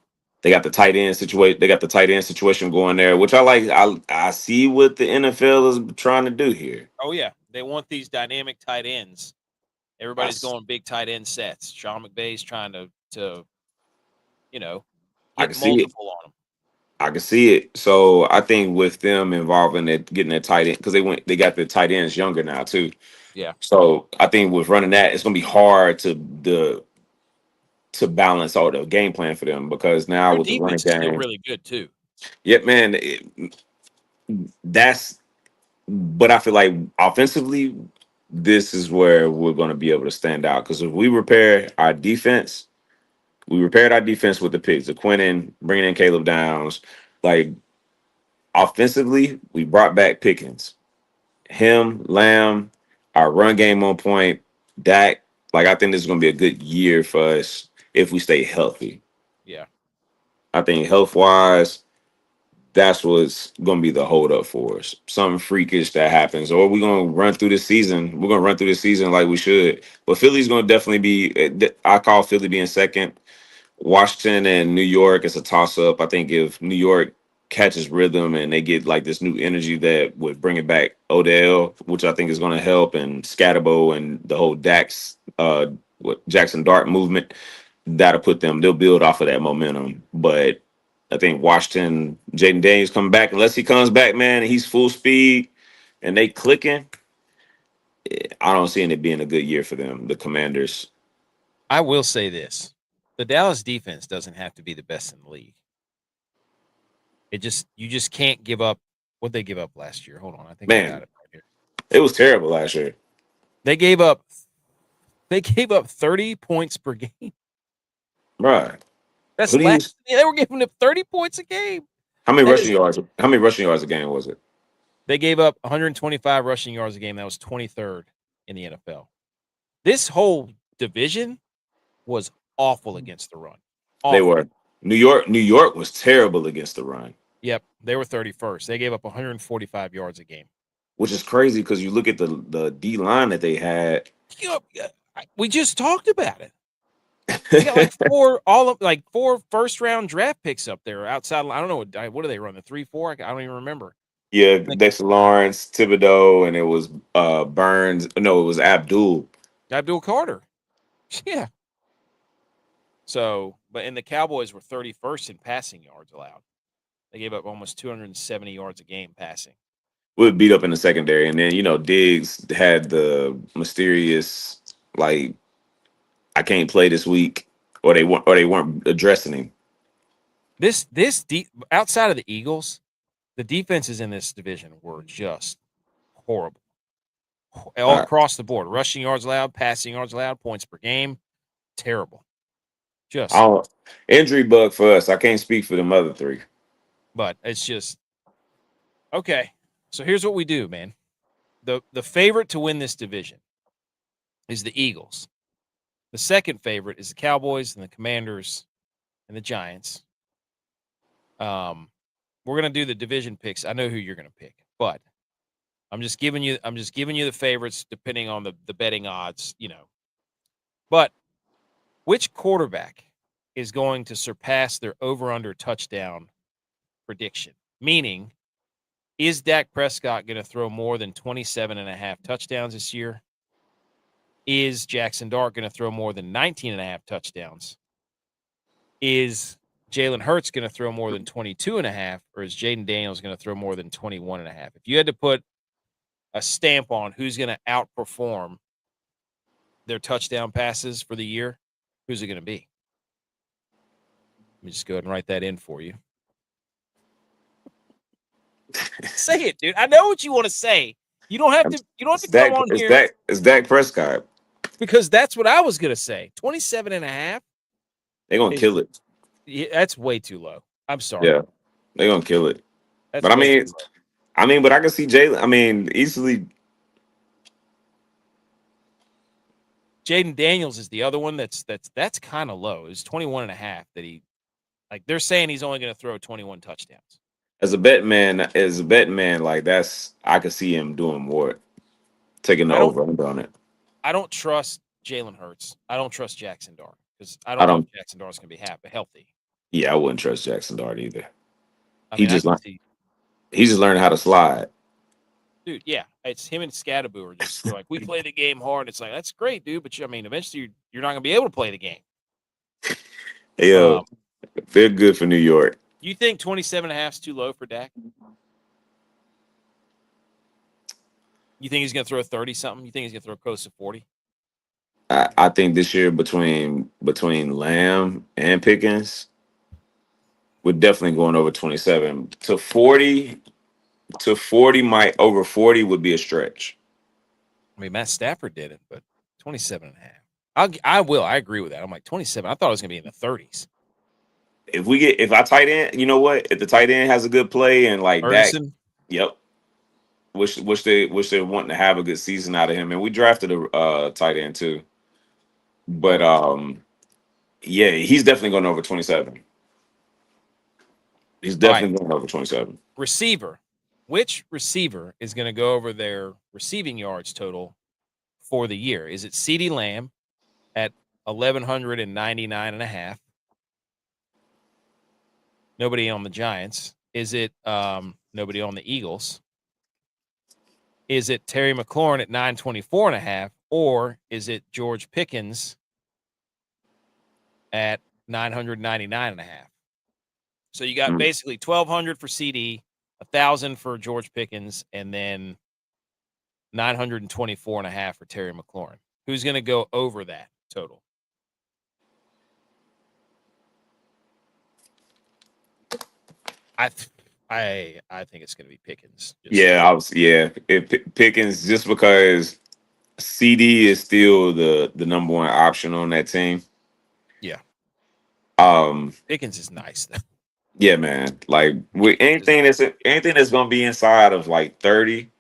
They got the tight end situation. They got the tight end situation going there, which I like. I see what the NFL is trying to do here. Oh yeah. They want these dynamic tight ends. I, Everybody's s- going big tight end sets. Sean McVay's trying to you know I get can see it. multiple on them. I can see it. So I think with them involving it, getting that tight end because they got the tight ends younger now too. Yeah. So I think with running that, it's gonna be hard to balance all the game plan for them because now Their with the running defense is still game, really good too. yeah, man, that's. But I feel like offensively, this is where we're gonna be able to stand out because if we repaired our defense with the picks, the Quinnen, bringing in Caleb Downs, like offensively, we brought back Pickens, him, Lamb, our run game on point, Dak. Like I think this is gonna be a good year for us if we stay healthy. Yeah. I think health wise, that's what's gonna be the hold up for us. Something freakish that happens, or we're gonna run through the season. We're gonna run through the season like we should. But Philly's gonna definitely be. I call Philly being second. Washington and New York is a toss up. I think if New York catches rhythm and they get like this new energy that would bring it back Odell, which I think is going to help, and Scatterbo and the whole Jackson Dart movement, that'll put them. They'll build off of that momentum. But I think Washington, Jaden Daniels coming back, unless he comes back, man, and he's full speed and they clicking. I don't see it being a good year for them, the Commanders. I will say this: the Dallas defense doesn't have to be the best in the league. You just can't give up what they give up last year. Hold on, I think I got Man, it right here. it was terrible last year. They gave up 30 points per game. Right. That's Who do you last. They were giving up 30 points a game. how many That rushing is. yards? How many rushing yards a game was it? They gave up 125 rushing yards a game. That was 23rd in the NFL. This whole division was awful against the run. They Awful. were. New York was terrible against the run. Yep, they were 31st. They gave up 145 yards a game. Which is crazy because you look at the D line that they had. We just talked about it. They got like four first-round draft picks up there outside. I don't know what do they run, the 3-4? I don't even remember. Yeah, Dexter Lawrence, Thibodeau, and it was Burns. No, it was Abdul Carter. Yeah. So, and the Cowboys were 31st in passing yards allowed. They gave up almost 270 yards a game passing. Would beat up in the secondary, and then Diggs had the mysterious like I can't play this week, or they weren't addressing him. Outside of the Eagles, the defenses in this division were just horrible. All across the board. Rushing yards allowed, passing yards allowed, points per game. Terrible. Just injury bug for us. I can't speak for them other three. But it's just okay. So here's what we do, man. The favorite to win this division is the Eagles. The second favorite is the Cowboys and the Commanders and the Giants. We're gonna do the division picks. I know who you're gonna pick, but I'm just giving you the favorites depending on the betting odds, But which quarterback is going to surpass their over-under touchdown prediction? Meaning, is Dak Prescott going to throw more than 27.5 touchdowns this year? Is Jackson Dart going to throw more than 19.5 touchdowns? Is Jalen Hurts going to throw more than 22.5, or is Jaden Daniels going to throw more than 21.5? If you had to put a stamp on who's going to outperform their touchdown passes for the year, who's it going to be? Let me just go ahead and write that in for you. Say it, dude. I know what you want to say. You don't have to. You don't have to come on here. It's Dak Prescott. Because that's what I was going to say. 27.5. They're going to kill it. Yeah, that's way too low. I'm sorry. Yeah, they're going to kill it. That's but but I can see Jalen. Easily. Jaden Daniels is the other one that's kind of low. It's 21.5 that he, they're saying he's only going to throw 21 touchdowns. As a bet man, I could see him doing more, taking the over on it. I don't trust Jalen Hurts. I don't trust Jackson Dart because I don't know if Jackson Dart's going to be healthy. Yeah, I wouldn't trust Jackson Dart either. He's just learning how to slide. Dude, yeah, it's him and Scatterbo are just we play the game hard. It's like, that's great, dude, but eventually you're not going to be able to play the game. Yeah, they're good for New York. You think 27.5 is too low for Dak? You think he's going to throw 30-something? You think he's going to throw close to 40? I think this year between Lamb and Pickens, we're definitely going over 27 to 40. To 40, over 40 would be a stretch. Matt Stafford did it, but 27.5. I agree with that. I'm like 27. I thought it was going to be in the 30s. If our tight end, you know what? If the tight end has a good play and Ferguson? Dak, yep. Wish they're wanting to have a good season out of him, and we drafted a tight end too. But yeah, he's definitely going over 27. He's definitely going over 27. Receiver. Which receiver is going to go over their receiving yards total for the year? Is it CeeDee Lamb at 1,199.5? Nobody on the Giants. Is it nobody on the Eagles? Is it Terry McLaurin at 924.5, or is it George Pickens at 999.5? So you got basically 1,200 for CD, 1,000 for George Pickens, and then 924.5 for Terry McLaurin. Who's going to go over that total? I think it's going to be Pickens. Pickens, just because CD is still the number one option on that team. Yeah. Um, Pickens is nice though. Yeah, man. Like with anything that's gonna be inside of like 30,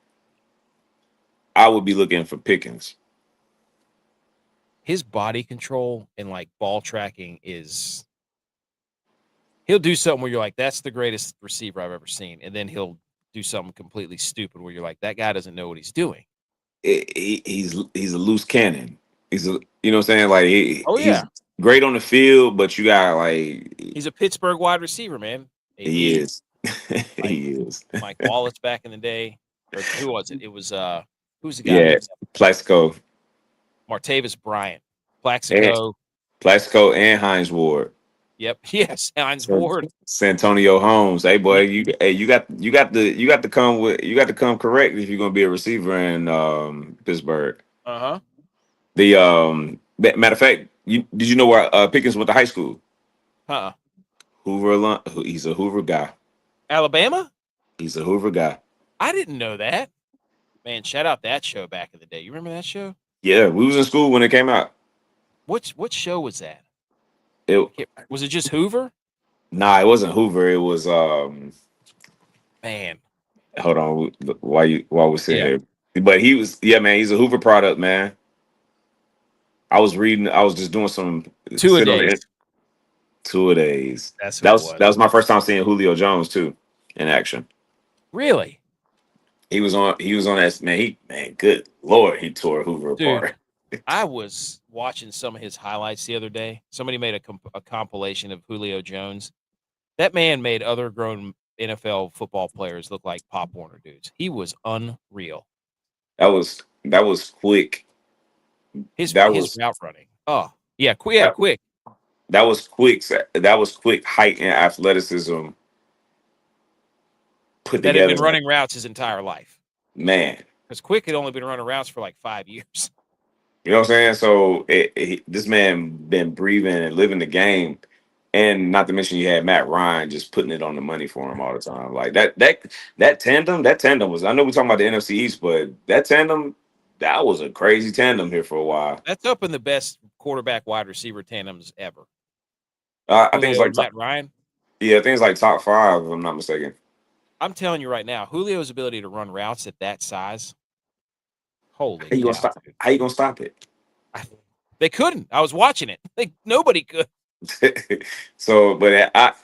I would be looking for Pickens. His body control and like ball tracking is. He'll do something where you're like, that's the greatest receiver I've ever seen, and then he'll do something completely stupid where you're like, that guy doesn't know what he's doing. He's a loose cannon. He's a, you know what I'm saying? Like he's yeah, great on the field, but you got like he's a Pittsburgh wide receiver, man. he is. He is. Mike Wallace back in the day, or who was it? It was who's the guy? Yeah, Plaxico, Martavis Bryant, Plaxico, and Hines Ward. Yep. Yes, Hines Ward. Santonio Holmes. Hey boy, you got to come correct if you're gonna be a receiver in Pittsburgh. Uh-huh. The matter of fact, did you know where Pickens went to high school? Hoover. He's a Hoover guy. Alabama? He's a Hoover guy. I didn't know that. Man, shout out that show back in the day. You remember that show? Yeah, we was in school when it came out. What show was that? Was it just Hoover? Nah, it wasn't Hoover. It was man. Hold on, while we sit here. But he's a Hoover product, man. I was just doing some two-a-days. 2-a-days. That was my first time seeing Julio Jones too in action. Really? He was on that, good Lord, he tore Hoover apart. I was watching some of his highlights the other day. Somebody made a compilation of Julio Jones. That man made other grown NFL football players look like Pop Warner dudes. He was unreal. That was quick. His route running. Oh, yeah, quick. That was quick. That was quick height and athleticism put that together. Had been running routes his entire life. Man. Because Quick had only been running routes for like 5 years. You know what I'm saying? So this man been breathing and living the game. And not to mention you had Matt Ryan just putting it on the money for him all the time. Like that tandem was, I know we're talking about the NFC East, but that tandem, that was a crazy tandem here for a while. That's up in the best quarterback wide receiver tandems ever. I think it's like Matt Ryan. Yeah, I think it's like top 5, if I'm not mistaken. I'm telling you right now, Julio's ability to run routes at that size. Holy cow. How you gonna stop it? They couldn't. I was watching it. Nobody could. So, but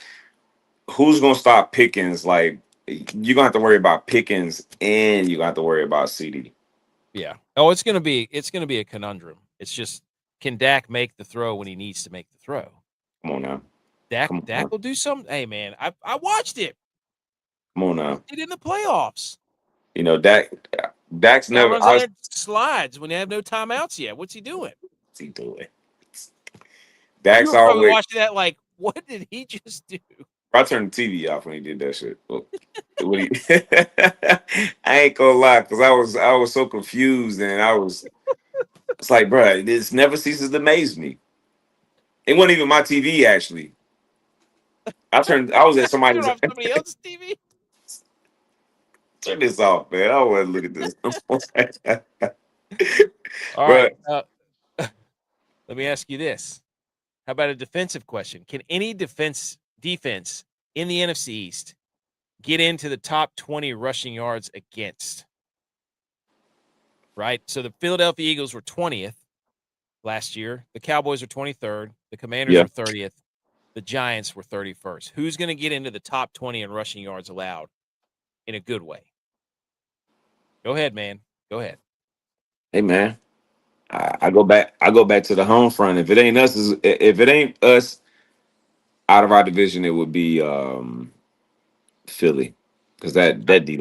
who's gonna stop Pickens? Like, you're gonna have to worry about Pickens, and you're gonna have to worry about CD. Yeah. Oh, it's gonna be a conundrum. It's just, can Dak make the throw when he needs to make the throw? Come on now. Dak will do something. Hey man, I watched it. Come on now. He did in the playoffs. You know, Dak's never slides when they have no timeouts yet. What's he doing? What's he doing? Dak's always watching that. Like, what did he just do? I turned the TV off when he did that shit. I ain't gonna lie, because I was so confused, and it's like, bro, this never ceases to amaze me. It wasn't even my TV, actually. I was at somebody else's TV. Turn this off, man. I want to look at this. All right. Let me ask you this. How about a defensive question? Can any defense in the NFC East get into the top 20 rushing yards against? Right? So the Philadelphia Eagles were 20th last year. The Cowboys were 23rd. The Commanders were 30th. The Giants were 31st. Who's going to get into the top 20 in rushing yards allowed in a good way? Go ahead, man. Go ahead. Hey, man. I go back to the home front. If it ain't us out of our division, it would be Philly, because that D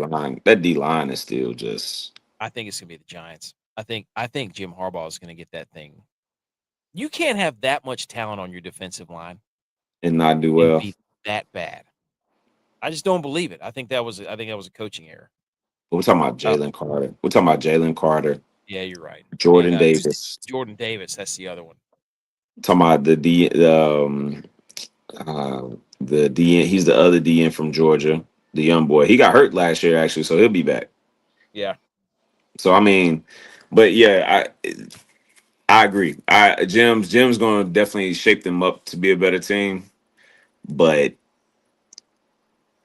line is still just. I think it's gonna be the Giants. I think Jim Harbaugh is gonna get that thing. You can't have that much talent on your defensive line And not do and well. be that bad. I just don't believe it. I think that was a coaching error. We're talking about Uh, Jalen Carter. We're talking about Jalen Carter, yeah, you're right. And Jordan Davis. Jordan Davis, that's the other one. Talking about the DN. He's the other DN from Georgia, the young boy. He got hurt last year actually, so he'll be back. Yeah. So I mean, but yeah, I agree. Jim's going to definitely shape them up to be a better team, but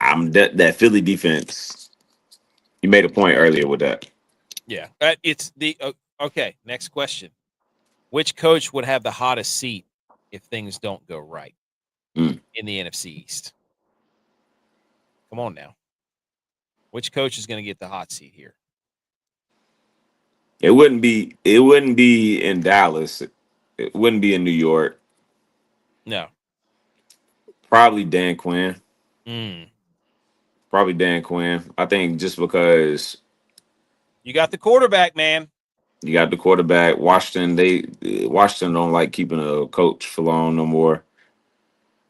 that Philly defense. You made a point earlier with that. Yeah. It's the okay, next question. Which coach would have the hottest seat if things don't go right Mm. in the NFC East? Come on now. Which coach is going to get the hot seat here? It wouldn't be in Dallas. It wouldn't be in New York. No. Probably Dan Quinn. Mm. Probably Dan Quinn. I think just because You got the quarterback, man. you got the quarterback. Washington don't like keeping a coach for long no more.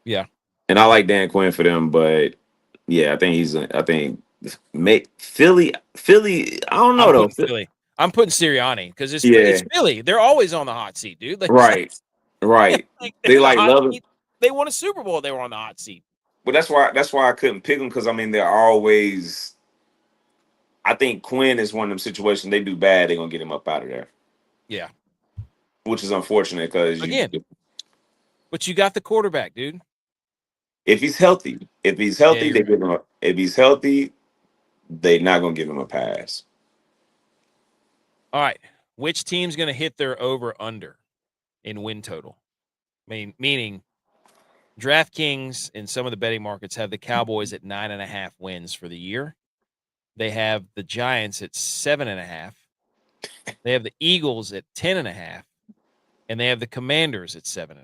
Yeah. And I like Dan Quinn for them, but yeah, I think Philly. I don't know I'm though. putting Philly. I'm putting Sirianni because it's Yeah, Philly. They're always on the hot seat, dude. right, right. Like they're They the like hot love it, seat. They won a Super Bowl. They were on the hot seat. but that's why I couldn't pick them because I mean they're always. I think Quinn is one of them situations they do bad, they're gonna get him up out of there, Yeah. which is unfortunate because Again, but you got the quarterback, dude. if he's healthy, Yeah, you're they right. give him. If he's healthy, they're not gonna give him a pass. All right. Which team's going to hit their over under in win total? Meaning DraftKings and some of the betting markets have the Cowboys at 9.5 wins for the year. They have the Giants at 7.5. They have the Eagles at 10.5, and they have the Commanders at 7.5.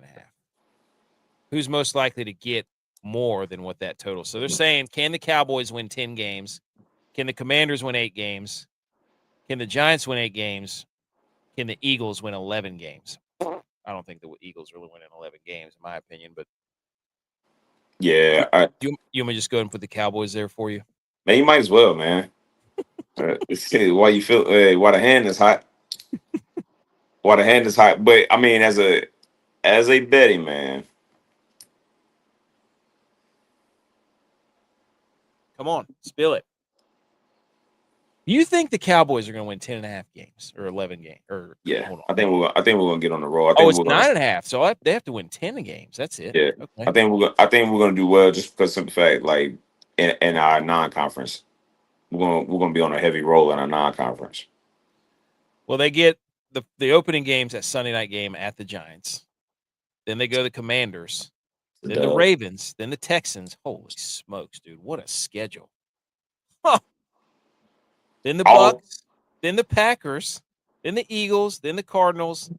Who's most likely to get more than what that total? So they're saying, can the Cowboys win 10 games? Can the Commanders win 8 games? Can the Giants win 8 games? Can the Eagles win 11 games? I don't think the Eagles really win 11 games, in my opinion. But Yeah, you want me to just go ahead and put the Cowboys there for you? man, you might as well, man. Why you feel? Why the hand is hot? Why the hand is hot? But I mean, as a betting man, Come on, spill it. You think the Cowboys are going to win 10.5 games or 11 games? Or yeah, hold on. I think we're gonna get on the roll. I Oh, think it's we're gonna 9.5. So they have to win 10 games. That's it. yeah. Okay. I think we're gonna do well just because of the fact like in our non-conference, we're gonna be on a heavy roll in our non-conference. Well, they get the opening games, that Sunday night game at the Giants. Then they go to the Commanders. Then the Dub. Ravens. Then the Texans. Holy smokes, dude! What a schedule. Huh. Then the All Bucks. Then the Packers. Then the Eagles. Then the Cardinals.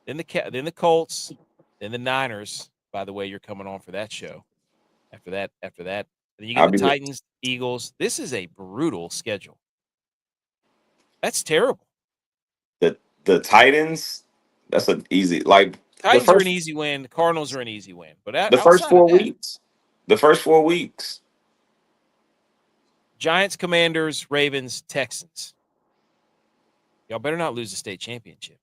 Then the Colts. Then the Niners. By the way, you're coming on for that show. After that, then you get I'll the be Titans, Eagles. This is a brutal schedule. That's terrible. the Titans. That's an easy like the Titans are an first easy win. The Cardinals are an easy win. But the first outside of 4 that, weeks. The first 4 weeks. Giants, Commanders, Ravens, Texans. Y'all better not lose the state championship.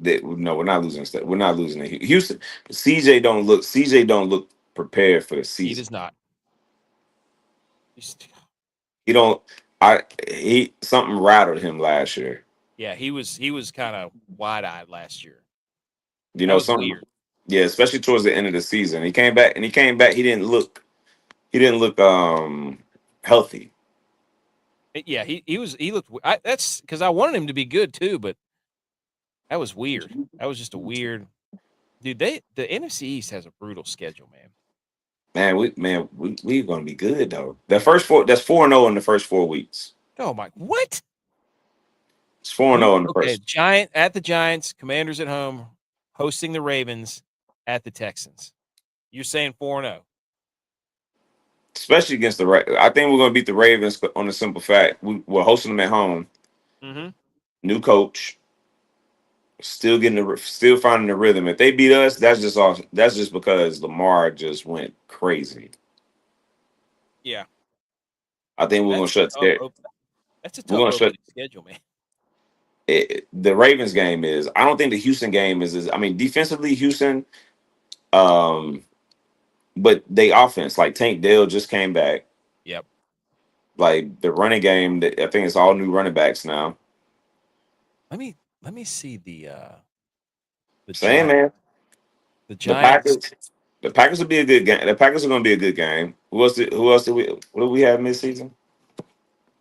No, we're not losing. We're not losing to Houston. CJ don't look prepared for the He season. does not. He don't. He something rattled him last year. Yeah, he was kind of wide eyed last year. You That know was something. weird. Yeah, especially towards the end of the season. He came back. He didn't look. He didn't look healthy. Yeah, he looked. That's because I wanted him to be good too, but that was weird. That was just a weird dude. The NFC East has a brutal schedule, man. We're gonna be good though. The first four. That's 4-0 in the first 4 weeks. Oh my, what? It's 4-0 in the Okay, first. the Giants, Commanders at home, hosting the Ravens at the Texans. You're saying 4-0. especially against the I think we're going to beat the Ravens on the simple fact we're hosting them at home. Mm-hmm. New coach, still finding the rhythm. If they beat us, that's just all. That's just because Lamar just went crazy. Yeah, I think we're going to that's shut a tough there. open. That's a We're tough going to shut opening schedule, man. the Ravens game is. I don't think the Houston game is. I mean, defensively, Houston. Um, but they offense like Tank Dell just came back. Yep. Like the running game, I think it's all new running backs now. Let me see the Saying Giants. man, The the Giants. Packers, the Packers will be a good game. The Packers are going to be a good game. Who else did we? What do we have midseason?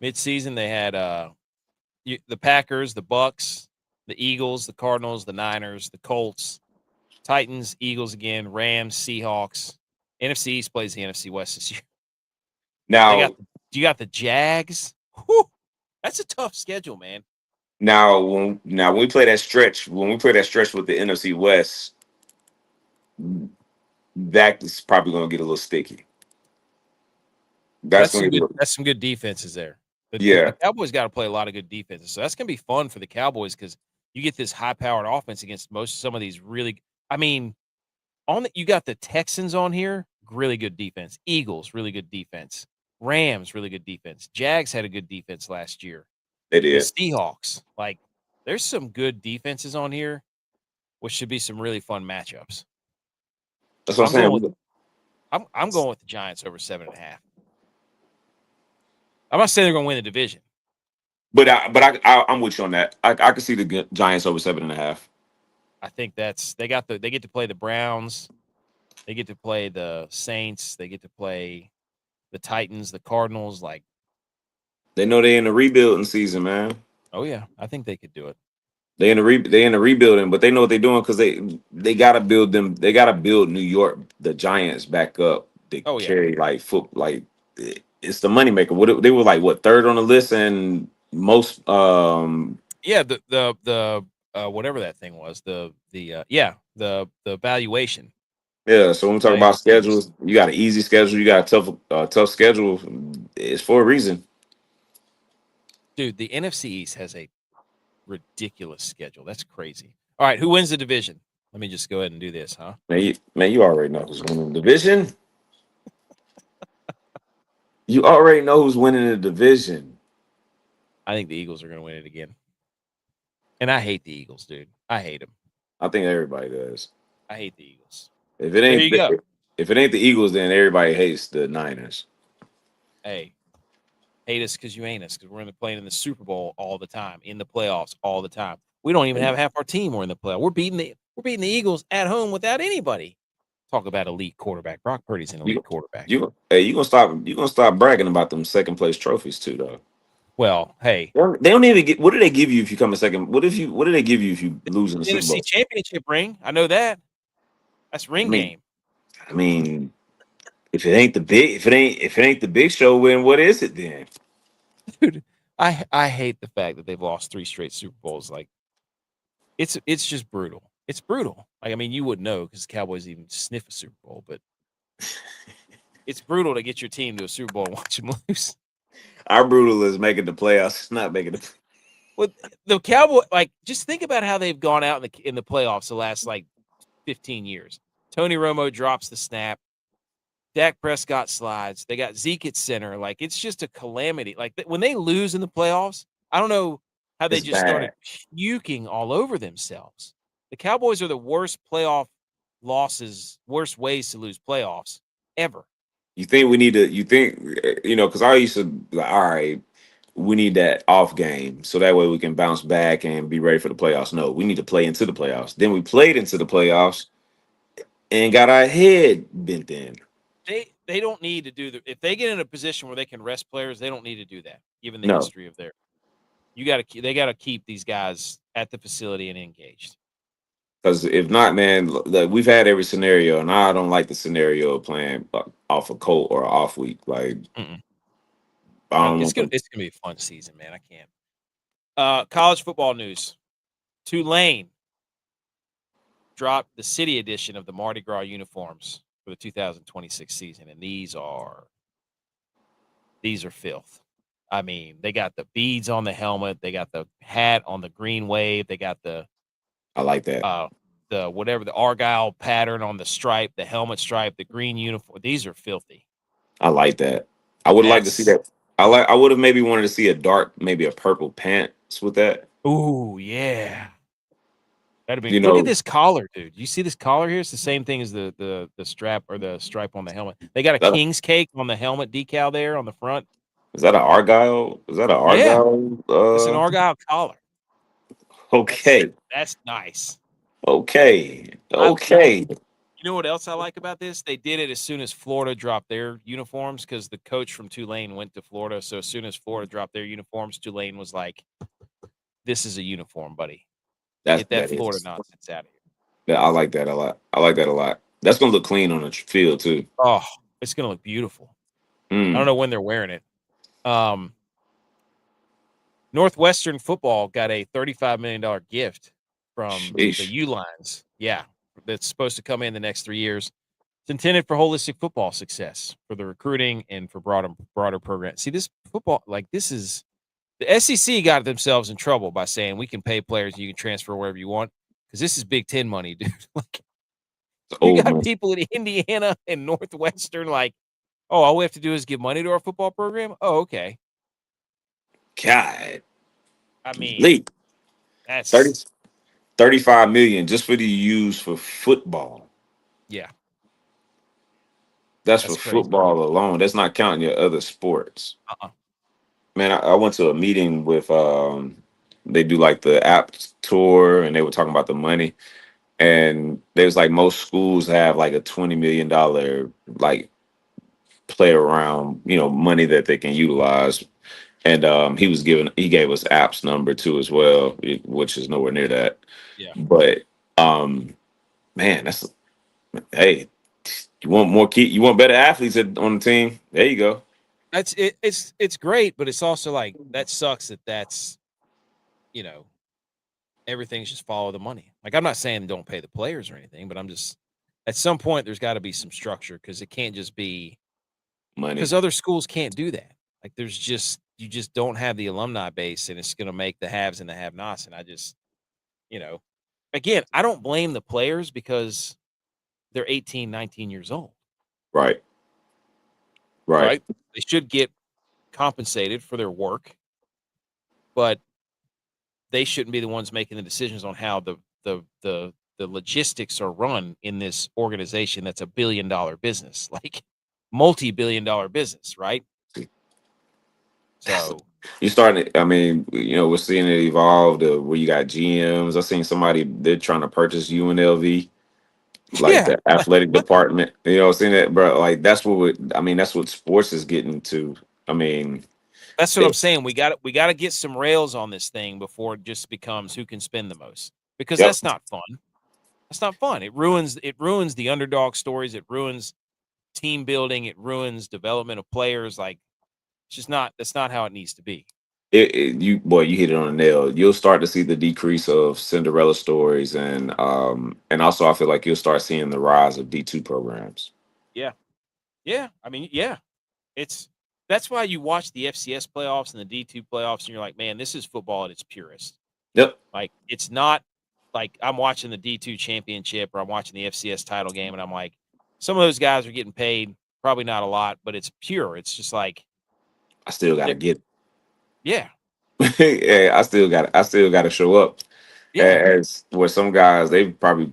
Midseason, they had the Packers, the Bucks, the Eagles, the Cardinals, the Niners, the Colts, Titans, Eagles again, Rams, Seahawks. NFC East plays the NFC West this year. Now, You got the Jags. Whew, that's a tough schedule, man. when we play that stretch, with the NFC West, that is probably going to get a little sticky. That's going to get That's some good defenses there. The yeah. Cowboys got to play a lot of good defenses, so that's going to be fun for the Cowboys because you get this high-powered offense against some of these really. I mean, you got the Texans on here, really good defense. Eagles, really good defense. Rams, really good defense. Jags had a good defense last year. They The did. Seahawks, like, there's some good defenses on here, which should be some really fun matchups. That's what I'm saying. I'm going with the Giants over 7.5. I'm not saying they're going to win the division. I'm with you on that. I can see the Giants over 7.5. I think they get to play the Browns, they get to play the Saints, they get to play the Titans, the Cardinals. Like, They know they're in the rebuilding season, man. oh yeah, I think they could do it. They in the rebuilding, but they know what they're doing because they gotta build them. They gotta build New York, the Giants, back up to Oh yeah, carry it's the moneymaker. What they were like? What, third on the list and most? yeah. The whatever that thing was, the valuation. Yeah. So when we talk about Valuation teams. schedules, you got an easy schedule. You got a tough schedule. It's for a reason. Dude, the NFC East has a ridiculous schedule. That's crazy. All right, who wins the division? Let me just go ahead and do this, huh? Man, you already know who's winning the division. You already know who's winning the division. I think the Eagles are going to win it again. And I hate the Eagles, dude. I hate them. I think everybody does. I hate the Eagles. If it There ain't you go. if it ain't the Eagles, then everybody hates the Niners. Hey, hate us because you ain't us because we're playing in the Super Bowl all the time, in the playoffs all the time. We don't even have half our team. We're in the playoff. We're beating the Eagles at home without anybody. Talk about elite quarterback. Brock Purdy's an elite quarterback. You gonna stop bragging about them second place trophies too, though. Well, hey, They don't even get. What do they give you if you come in second? What do they give you if you lose in the Super NFC Bowl? Championship ring. I know that. That's I ring mean, game. I mean, if it ain't the big show, then what is it then? Dude, I hate the fact that they've lost 3 straight Super Bowls. Like, it's just brutal. It's brutal. Like, I mean, you wouldn't know because the Cowboys even sniff a Super Bowl, but it's brutal to get your team to a Super Bowl and watch them lose. Our brutal is making the playoffs, not making the. Well, the Cowboy, like, just think about how they've gone out in the playoffs the last like 15 years. Tony Romo drops the snap. Dak Prescott slides. They got Zeke at center. Like, it's just a calamity. Like, when they lose in the playoffs, I don't know how they It's just started bad. puking all over themselves. The Cowboys are the worst playoff losses, worst ways to lose playoffs ever. You think we need to? You think Because I used to be like, all right, we need that off game so that way we can bounce back and be ready for the playoffs. No, we need to play into the playoffs. Then we played into the playoffs and got our head bent in. They don't need to do if they get in a position where they can rest players, they don't need to do that, given the No, history of they got to keep these guys at the facility and engaged. because if not, man, like we've had every scenario, and I don't like the scenario of playing off a cold or off week. Like Mm-mm. I don't know. It's gonna be a fun season, man. I can't. College football news: Tulane dropped the city edition of the Mardi Gras uniforms for the 2026 season, and these are these are filth. I mean, they got the beads on the helmet, they got the hat on the green wave, they got the I like that. whatever the Argyle pattern on the stripe, the helmet stripe, the green uniform. These are filthy. I like that. I would like to see That's that. I would have maybe wanted to see a dark, maybe a purple pants with that. ooh, yeah. That'd be You look at know, this collar, dude. You see this collar here? It's the same thing as the strap or the stripe on the helmet. They got a that king's cake on the helmet decal there on the front. is that an Argyle? Is that an Yeah, Argyle? it's an Argyle collar. That's Okay, that's nice. okay, I okay. You know what else I like about this? They did it as soon as Florida dropped their uniforms because the coach from Tulane went to Florida. So as soon as Florida dropped their uniforms, Tulane was like, "This is a uniform, buddy. Get that That Florida is. nonsense out of here." I like that a lot. I like that a lot. That's gonna look clean on the field too. Oh, it's gonna look beautiful. I don't Mm, know when they're wearing it. Um, Northwestern football got a $35 million gift from the sheesh. U.Lines. Yeah, that's supposed to come in the next 3 years. It's intended for holistic football success, for the recruiting and for broader program. See, this football, like this is the SEC got themselves in trouble by saying we can pay players and you can transfer wherever you want because this is Big Ten money, dude. Like It's you old got man. people in Indiana and Northwestern, like, oh, all we have to do is give money to our football program. Oh, okay. God, I mean, late that's 30, 35 million just for the use for football. yeah, That's for that's crazy. football alone. That's not counting your other sports. Uh-uh. Man, I went to a meeting with they do like the app tour and they were talking about the money. And there's like most schools have like a $20 million like play around, money that they can utilize. And he gave us apps number too as well, which is nowhere near that. Yeah. But um man, that's hey, you want better athletes on the team. There you go. That's it. It's great, but it's also like that sucks that that's you know everything's just follow the money. Like I'm not saying don't pay the players or anything, but I'm just at some point there's got to be some structure because it can't just be Money. because other schools can't do that. Like there's just you just don't have the alumni base, and it's going to make the haves and the have-nots. And I just you know, again, I don't blame the players because they're 18, 19 years old, Right. Right. right? They should get compensated for their work, but they shouldn't be the ones making the decisions on how the logistics are run in this organization that's $1 billion business, like multi-billion-dollar business, right? So You starting I mean, we're seeing it evolve to where you got GMs. I seen somebody they're trying to purchase UNLV, like yeah, the like athletic what? department. Seeing that, bro. Like I mean, that's what sports is getting to. I mean, That's what I'm it, saying. We got to get some rails on this thing before it just becomes who can spend the most. Because yep. that's not fun. That's not fun. It ruins the underdog stories. It ruins team building. It ruins development of players. Like it's just not. That's not how it needs to be. You hit it on the nail. You'll start to see the decrease of Cinderella stories, and also I feel like you'll start seeing the rise of D2 programs. Yeah, yeah. I mean, yeah. It's that's why you watch the FCS playoffs and the D2 playoffs, and you're like, man, this is football at its purest. Yep. Like it's not like I'm watching the D2 championship or I'm watching the FCS title game, and I'm like, some of those guys are getting paid, probably not a lot, but it's pure. It's just like, I still got to they're- get yeah, yeah, I still got to show up. yeah, As where some guys they've probably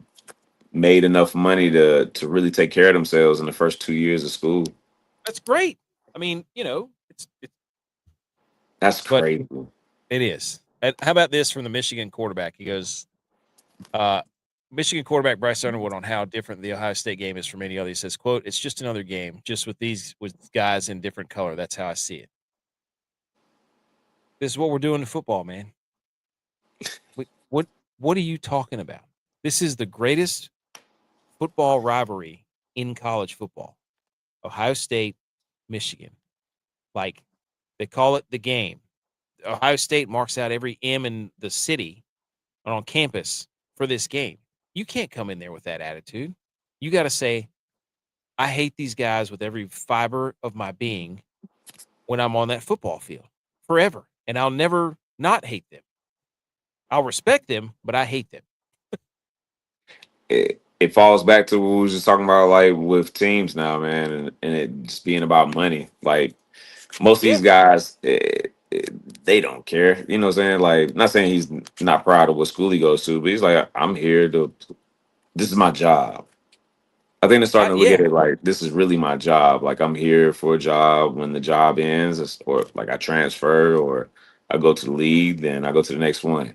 made enough money to really take care of themselves in the first 2 years of school. that's great. I mean, That's but crazy. it is. And how about this from the Michigan quarterback? He goes, uh, Michigan quarterback Bryce Underwood on how different the Ohio State game is from any other. He says, "quote It's just another game, just with guys in different color. That's how I see it. This is what we're doing in football, man. What are you talking about? This is the greatest football rivalry in college football. Ohio State, Michigan. Like they call it the game. Ohio State marks out every M in the city and on campus for this game. You can't come in there with that attitude. You got to say, I hate these guys with every fiber of my being, when I'm on that football field forever. And I'll never not hate them. I'll respect them, but I hate them. It falls back to what we was just talking about, like with teams now, man, and it just being about money. Like most of these Yeah. guys, they don't care. You know what I'm saying? Like, not saying he's not proud of what school he goes to, but he's like, I'm here to. This is my job. I think they're starting to look Yeah. at it like this is really my job. Like I'm here for a job. When the job ends, or like I transfer, or I go to the league, then I go to the next one.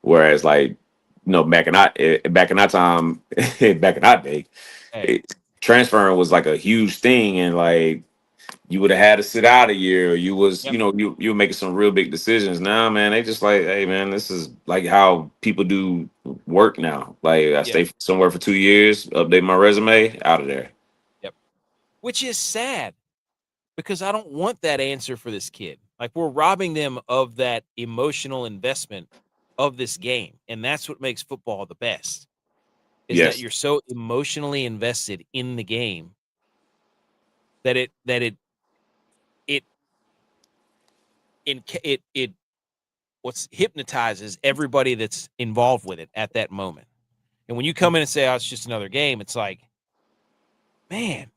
Whereas, like, back in that time, back in that day, Hey. transferring was like a huge thing, and like you would have had to sit out a year, or you was, Yep. you were making some real big decisions. Now, man, they just like, hey, man, this is like how people do work now. Like I Yep. stay somewhere for 2 years, update my resume, out of there. Yep. Which is sad because I don't want that answer for this kid. Like we're robbing them of that emotional investment of this game. And that's what makes football the best. Is that Yes, you're so emotionally invested in the game that it it what's hypnotizes everybody that's involved with it at that moment. And when you come in and say, "Oh, it's just another game," it's like, man,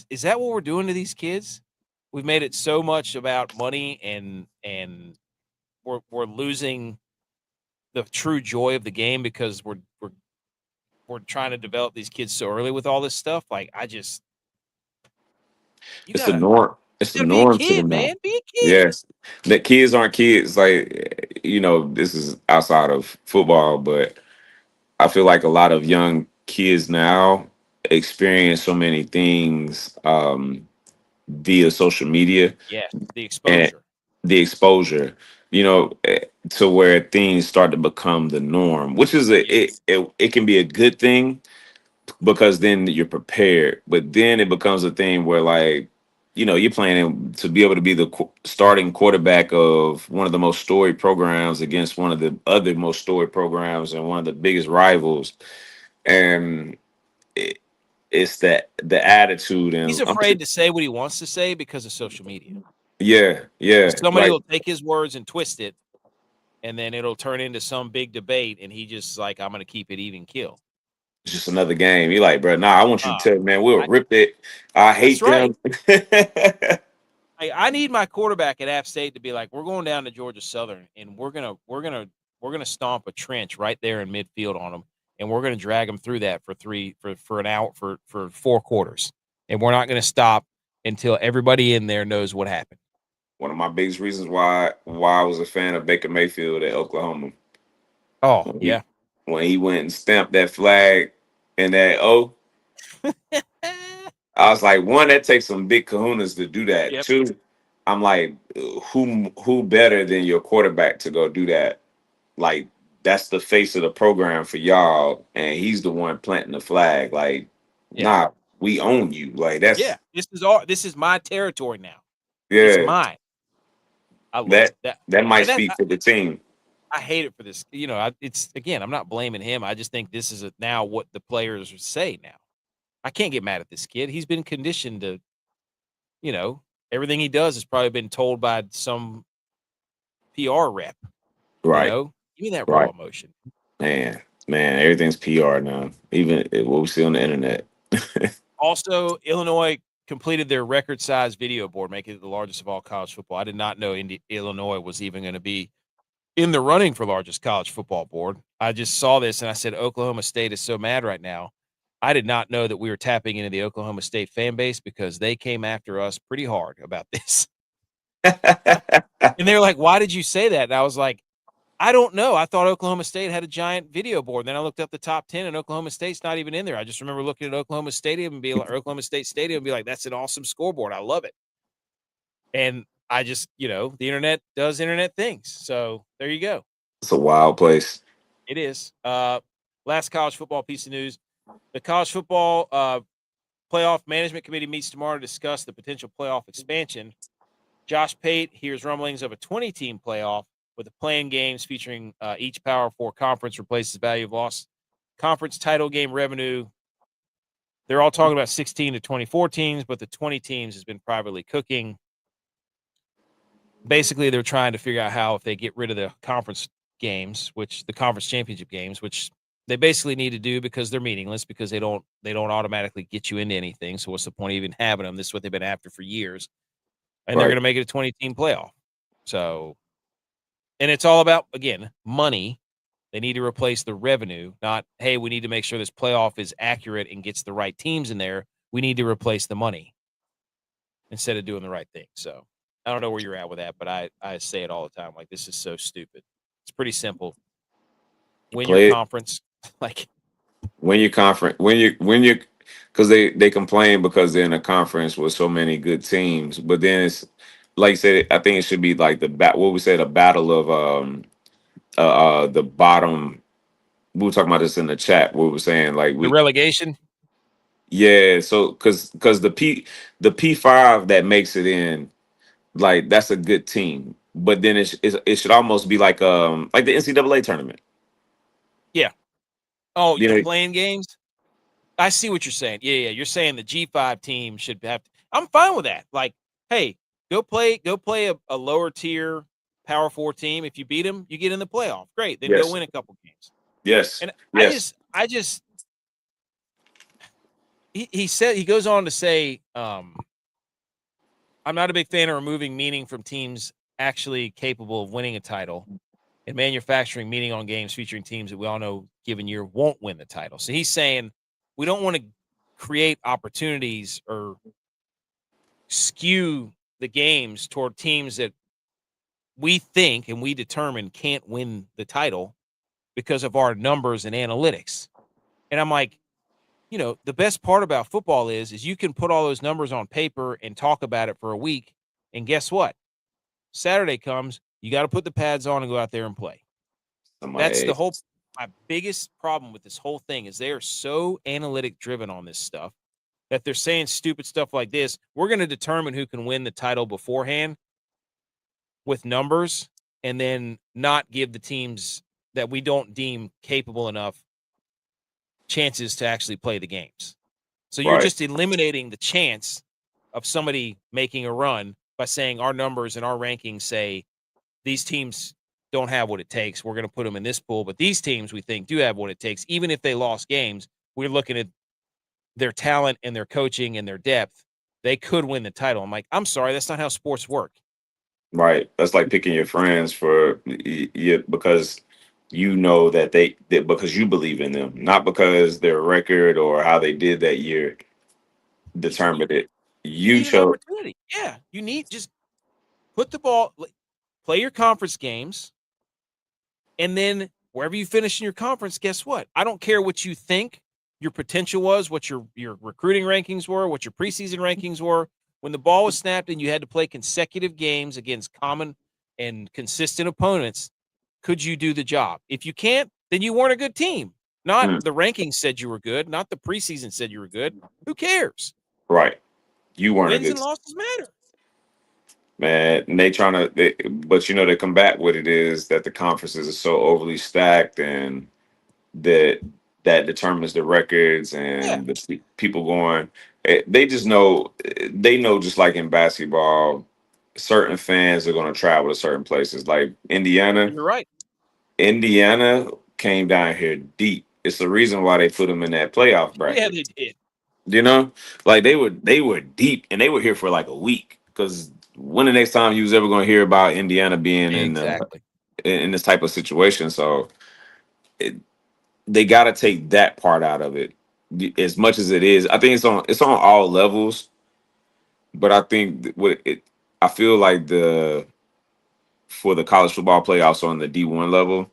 is that what we're doing to these kids? We've made it so much about money, and we're losing the true joy of the game because we're trying to develop these kids so early with all this stuff. Like you it's the gotta norm. you It's the gotta be a norm to kid, them now. man. Be a kid. Yes, that kids aren't kids. Like, this is outside of football, but I feel like a lot of young kids now experience so many things via social media Yes, the and exposure. the exposure, to where things start to become the norm, which is Yes. it can be a good thing because then you're prepared. But then it becomes a thing where, like, you're planning to be able to be the starting quarterback of one of the most storied programs against one of the other most storied programs and one of the biggest rivals. And it, it's that the attitude, He's and afraid to say what he wants to say because of social media. yeah, yeah, Somebody like will take his words and twist it, and then it'll turn into some big debate, and he just like, "I'm gonna keep it even kill." it's just another game. You're like, bro, nah, I want you to Uh, tell me, man, we'll I rip it. I That's hate right. them. I need my quarterback at App State to be like, "We're going down to Georgia Southern, and we're gonna stomp a trench right there in midfield on them, and we're gonna drag them through that for an hour for 4 quarters, and we're not gonna stop until everybody in there knows what happened." One of my biggest reasons why I was a fan of Baker Mayfield at Oklahoma. Oh When he yeah. when he went and stamped that flag and that O, I was like, one, that takes some big kahunas to do that. Yep. Two, I'm like, who better than your quarterback to go do that? Like, that's the face of the program for y'all, and he's the one planting the flag. Like, Yeah. nah, we own you. Like, Yeah. that's This is my territory now. It's yeah. mine. I love That it. That that might and that speak for the team. I hate it for this. It's again, I'm not blaming him. I just think this is now what the players say now. I can't get mad at this kid. He's been conditioned to, you know, everything he does has probably been told by some PR rep, Right, Give me that raw right. emotion. Man, everything's PR now. Even what we see on the internet. Also, Illinois completed their record-sized video board, making it the largest of all college football. I did not know Illinois was even going to be in the running for largest college football board. I just saw this and I said, Oklahoma State is so mad right now. I did not know that we were tapping into the Oklahoma State fan base because they came after us pretty hard about this. And they were like, why did you say that? And I was like, I don't know. I thought Oklahoma State had a giant video board. Then I looked up the top 10 and Oklahoma State's not even in there. I just remember looking at Oklahoma Stadium and be like, Oklahoma State Stadium and be like, that's an awesome scoreboard. I love it. And I just, the internet does internet things. So there you go. It's a wild place. It is. Last college football piece of news. The college football playoff management committee meets tomorrow to discuss the potential playoff expansion. Josh Pate hears rumblings of a 20-team playoff with the playing games featuring each Power 4 conference replaces value of lost conference title game revenue. They're all talking about 16 to 24 teams, but the 20 teams has been privately cooking. basically they're trying to figure out how, if they get rid of the conference games, which the conference championship games, which they basically need to do because they're meaningless, because they don't automatically get you into anything. So what's the point of even having them? This is what they've been after for years. And they're Right. going to make it a 20-team playoff. So, and it's all about, again, money. They need to replace the revenue, not, hey, we need to make sure this playoff is accurate and gets the right teams in there. We need to replace the money instead of doing the right thing. So I don't know where you're at with that, but I say it all the time. Like, this is so stupid. It's pretty simple. Win your Play it conference. Like, when you conference when you because they complain because they're in a conference with so many good teams, but then it's like you said. I think it should be like what we say, the battle of the bottom. We were talking about this in the chat. We were saying like the relegation. yeah. So because the P5 that makes it in, like that's a good team, but then it should almost be like the NCAA tournament. Yeah. Oh, You the know, playing games. I see what you're saying. Yeah. You're saying the G5 team should have. I'm fine with that. Like, hey, go play a lower tier Power 4 team. If you beat them, you get in the playoff. Great. Then go yes, win a couple games. yes, And yes. I just he said, he goes on to say, I'm not a big fan of removing meaning from teams actually capable of winning a title and manufacturing meaning on games featuring teams that we all know given year won't win the title. So he's saying we don't want to create opportunities or skew the games toward teams that we think and we determine can't win the title because of our numbers and analytics. And I'm like, the best part about football is you can put all those numbers on paper and talk about it for a week. And guess what? Saturday comes, you got to put the pads on and go out there and play. That's Somebody, the whole. My biggest problem with this whole thing is they are so analytic driven on this stuff that they're saying stupid stuff like this. We're going to determine who can win the title beforehand with numbers, and then not give the teams that we don't deem capable enough chances to actually play the games. So you're right, just eliminating the chance of somebody making a run by saying our numbers and our rankings say these teams don't have what it takes. We're going to put them in this pool, but these teams we think do have what it takes. Even if they lost games, we're looking at their talent and their coaching and their depth. They could win the title. I'm like, I'm sorry, that's not how sports work. right. That's like picking your friends for because you know that because you believe in them, not because their record or how they did that year You, determined it. you You need an chose opportunity. Yeah, you need just put the ball, play your conference games, and then wherever you finish in your conference, guess what? I don't care what you think your potential was, what your recruiting rankings were, what your preseason rankings were. When the ball was snapped and you had to play consecutive games against common and consistent opponents, could you do the job? If you can't, then you weren't a good team. Not mm, the rankings said you were good, not the preseason said you were good. Who cares? right. You weren't a Wins good and losses matter. man. And but they combat with it is that the conferences are so overly stacked and that that determines the records Yeah, and the people going. They just know. They know, just like in basketball, certain fans are going to travel to certain places. Like Indiana, you're right. Indiana came down here deep. It's the reason why they put them in that playoff Yeah, bracket. they did. You know, like they were deep and they were here for like a week. Because when the next time you was ever going to hear about Indiana being Exactly. in this type of situation? So they got to take that part out of it as much as it is. I think it's on all levels, but I think I feel like the for the college football playoffs on the D1 level,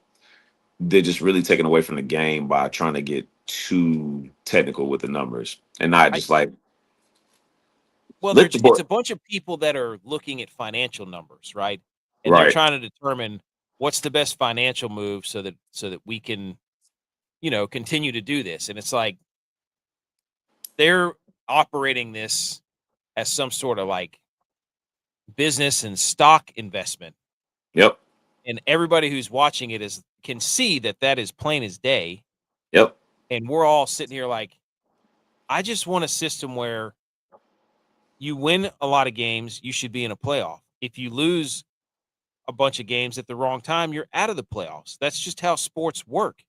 they're just really taken away from the game by trying to get too technical with the numbers and not I just like Well, lift the it's board. a bunch of people that are looking at financial numbers, right? And they're Right. trying to determine what's the best financial move so that we can, continue to do this. And it's like they're operating this as some sort of like business and stock investment. Yep. And everybody who's watching it can see that is plain as day. Yep. And we're all sitting here like, I just want a system where you win a lot of games, you should be in a playoff. If you lose a bunch of games at the wrong time, you're out of the playoffs. That's just how sports work.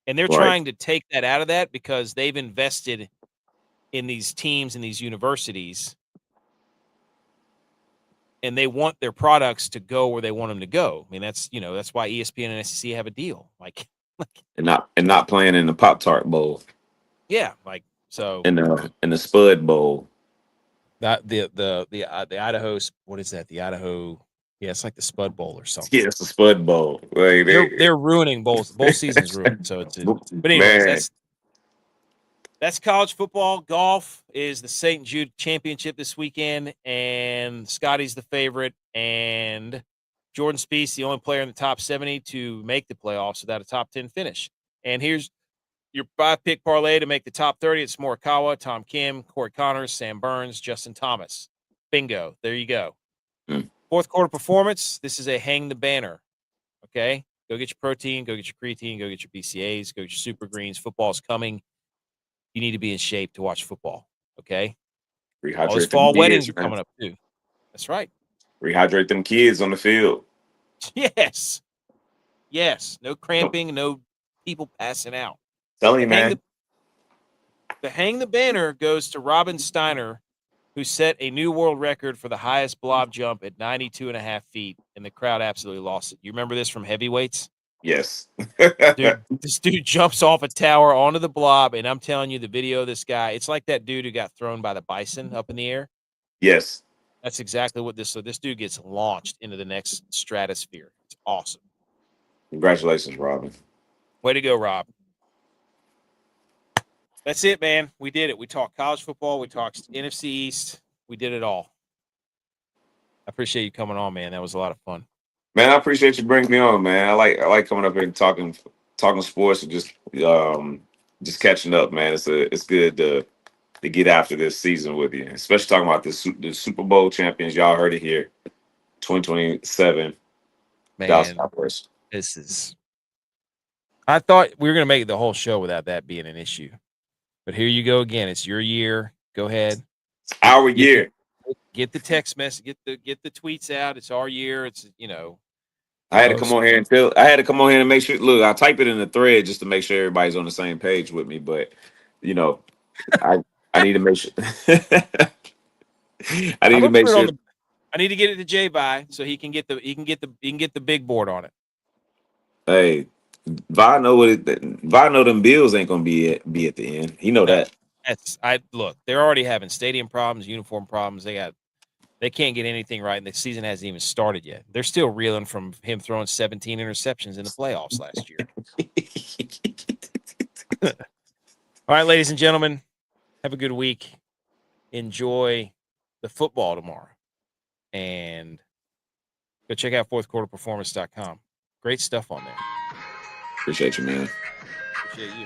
And they're Right. trying to take that out of that because they've invested in these teams and these universities, and they want their products to go where they want them to go. I mean, that's why ESPN and SEC have a deal. Like and not playing in the Pop-Tart Bowl. Yeah, like so. In the Spud Bowl. That the Idaho, what is that? The Idaho, yeah, it's like the Spud Bowl or something. Yeah, it's the Spud Bowl. Like they're ruining bowls. Bowl season's ruined. So it's but anyways, that's college football. Golf is the St. Jude Championship this weekend, and Scotty's the favorite, and Jordan Spieth's the only player in the top 70 to make the playoffs without a top 10 finish. And here's your 5-pick parlay to make the top 30. It's Morikawa, Tom Kim, Corey Connors, Sam Burns, Justin Thomas. Bingo. There you go. Fourth quarter performance. This is a hang the banner. Okay. Go get your protein, go get your creatine, go get your BCAAs, go get your super greens. Football's coming. You need to be in shape to watch football. Okay. Rehydrate All those fall weddings are coming up too. That's right. Rehydrate them kids on the field. Yes. Yes. No cramping, no people passing out. Tell you, man. The hang the banner goes to Robin Steiner, who set a new world record for the highest blob jump at 92.5 feet, and the crowd absolutely lost it. You remember this from heavyweights? Yes. Dude, this dude jumps off a tower onto the blob, and I'm telling you, the video of this guy, it's like that dude who got thrown by the bison up in the air. Yes. That's exactly what this. So this dude gets launched into the next stratosphere. It's awesome. Congratulations, Robin. Way to go, Rob. That's it, man. We did it. We talked college football. We talked NFC East. We did it all. I appreciate you coming on, man. That was a lot of fun. Man, I appreciate you bringing me on, man. I like coming up here and talking sports and just catching up, man. It's good to get after this season with you, especially talking about the Super Bowl champions. Y'all heard it here, 2027. Man, this is. I thought we were going to make the whole show without that being an issue, but here you go again. It's your year. Go ahead. It's our year. Get the text message. Get the tweets out. It's our year. It's I had to come on here and make sure. Look, I type it in the thread just to make sure everybody's on the same page with me. But I need to make sure. I need to get it to J-By so he can get the big board on it. Hey, Vi know them bills ain't gonna be at the end. He know that. Look. They're already having stadium problems, uniform problems. They can't get anything right, and the season hasn't even started yet. They're still reeling from him throwing 17 interceptions in the playoffs last year. All right, ladies and gentlemen, have a good week. Enjoy the football tomorrow. And go check out fourthquarterperformance.com. Great stuff on there. Appreciate you, man. Appreciate you.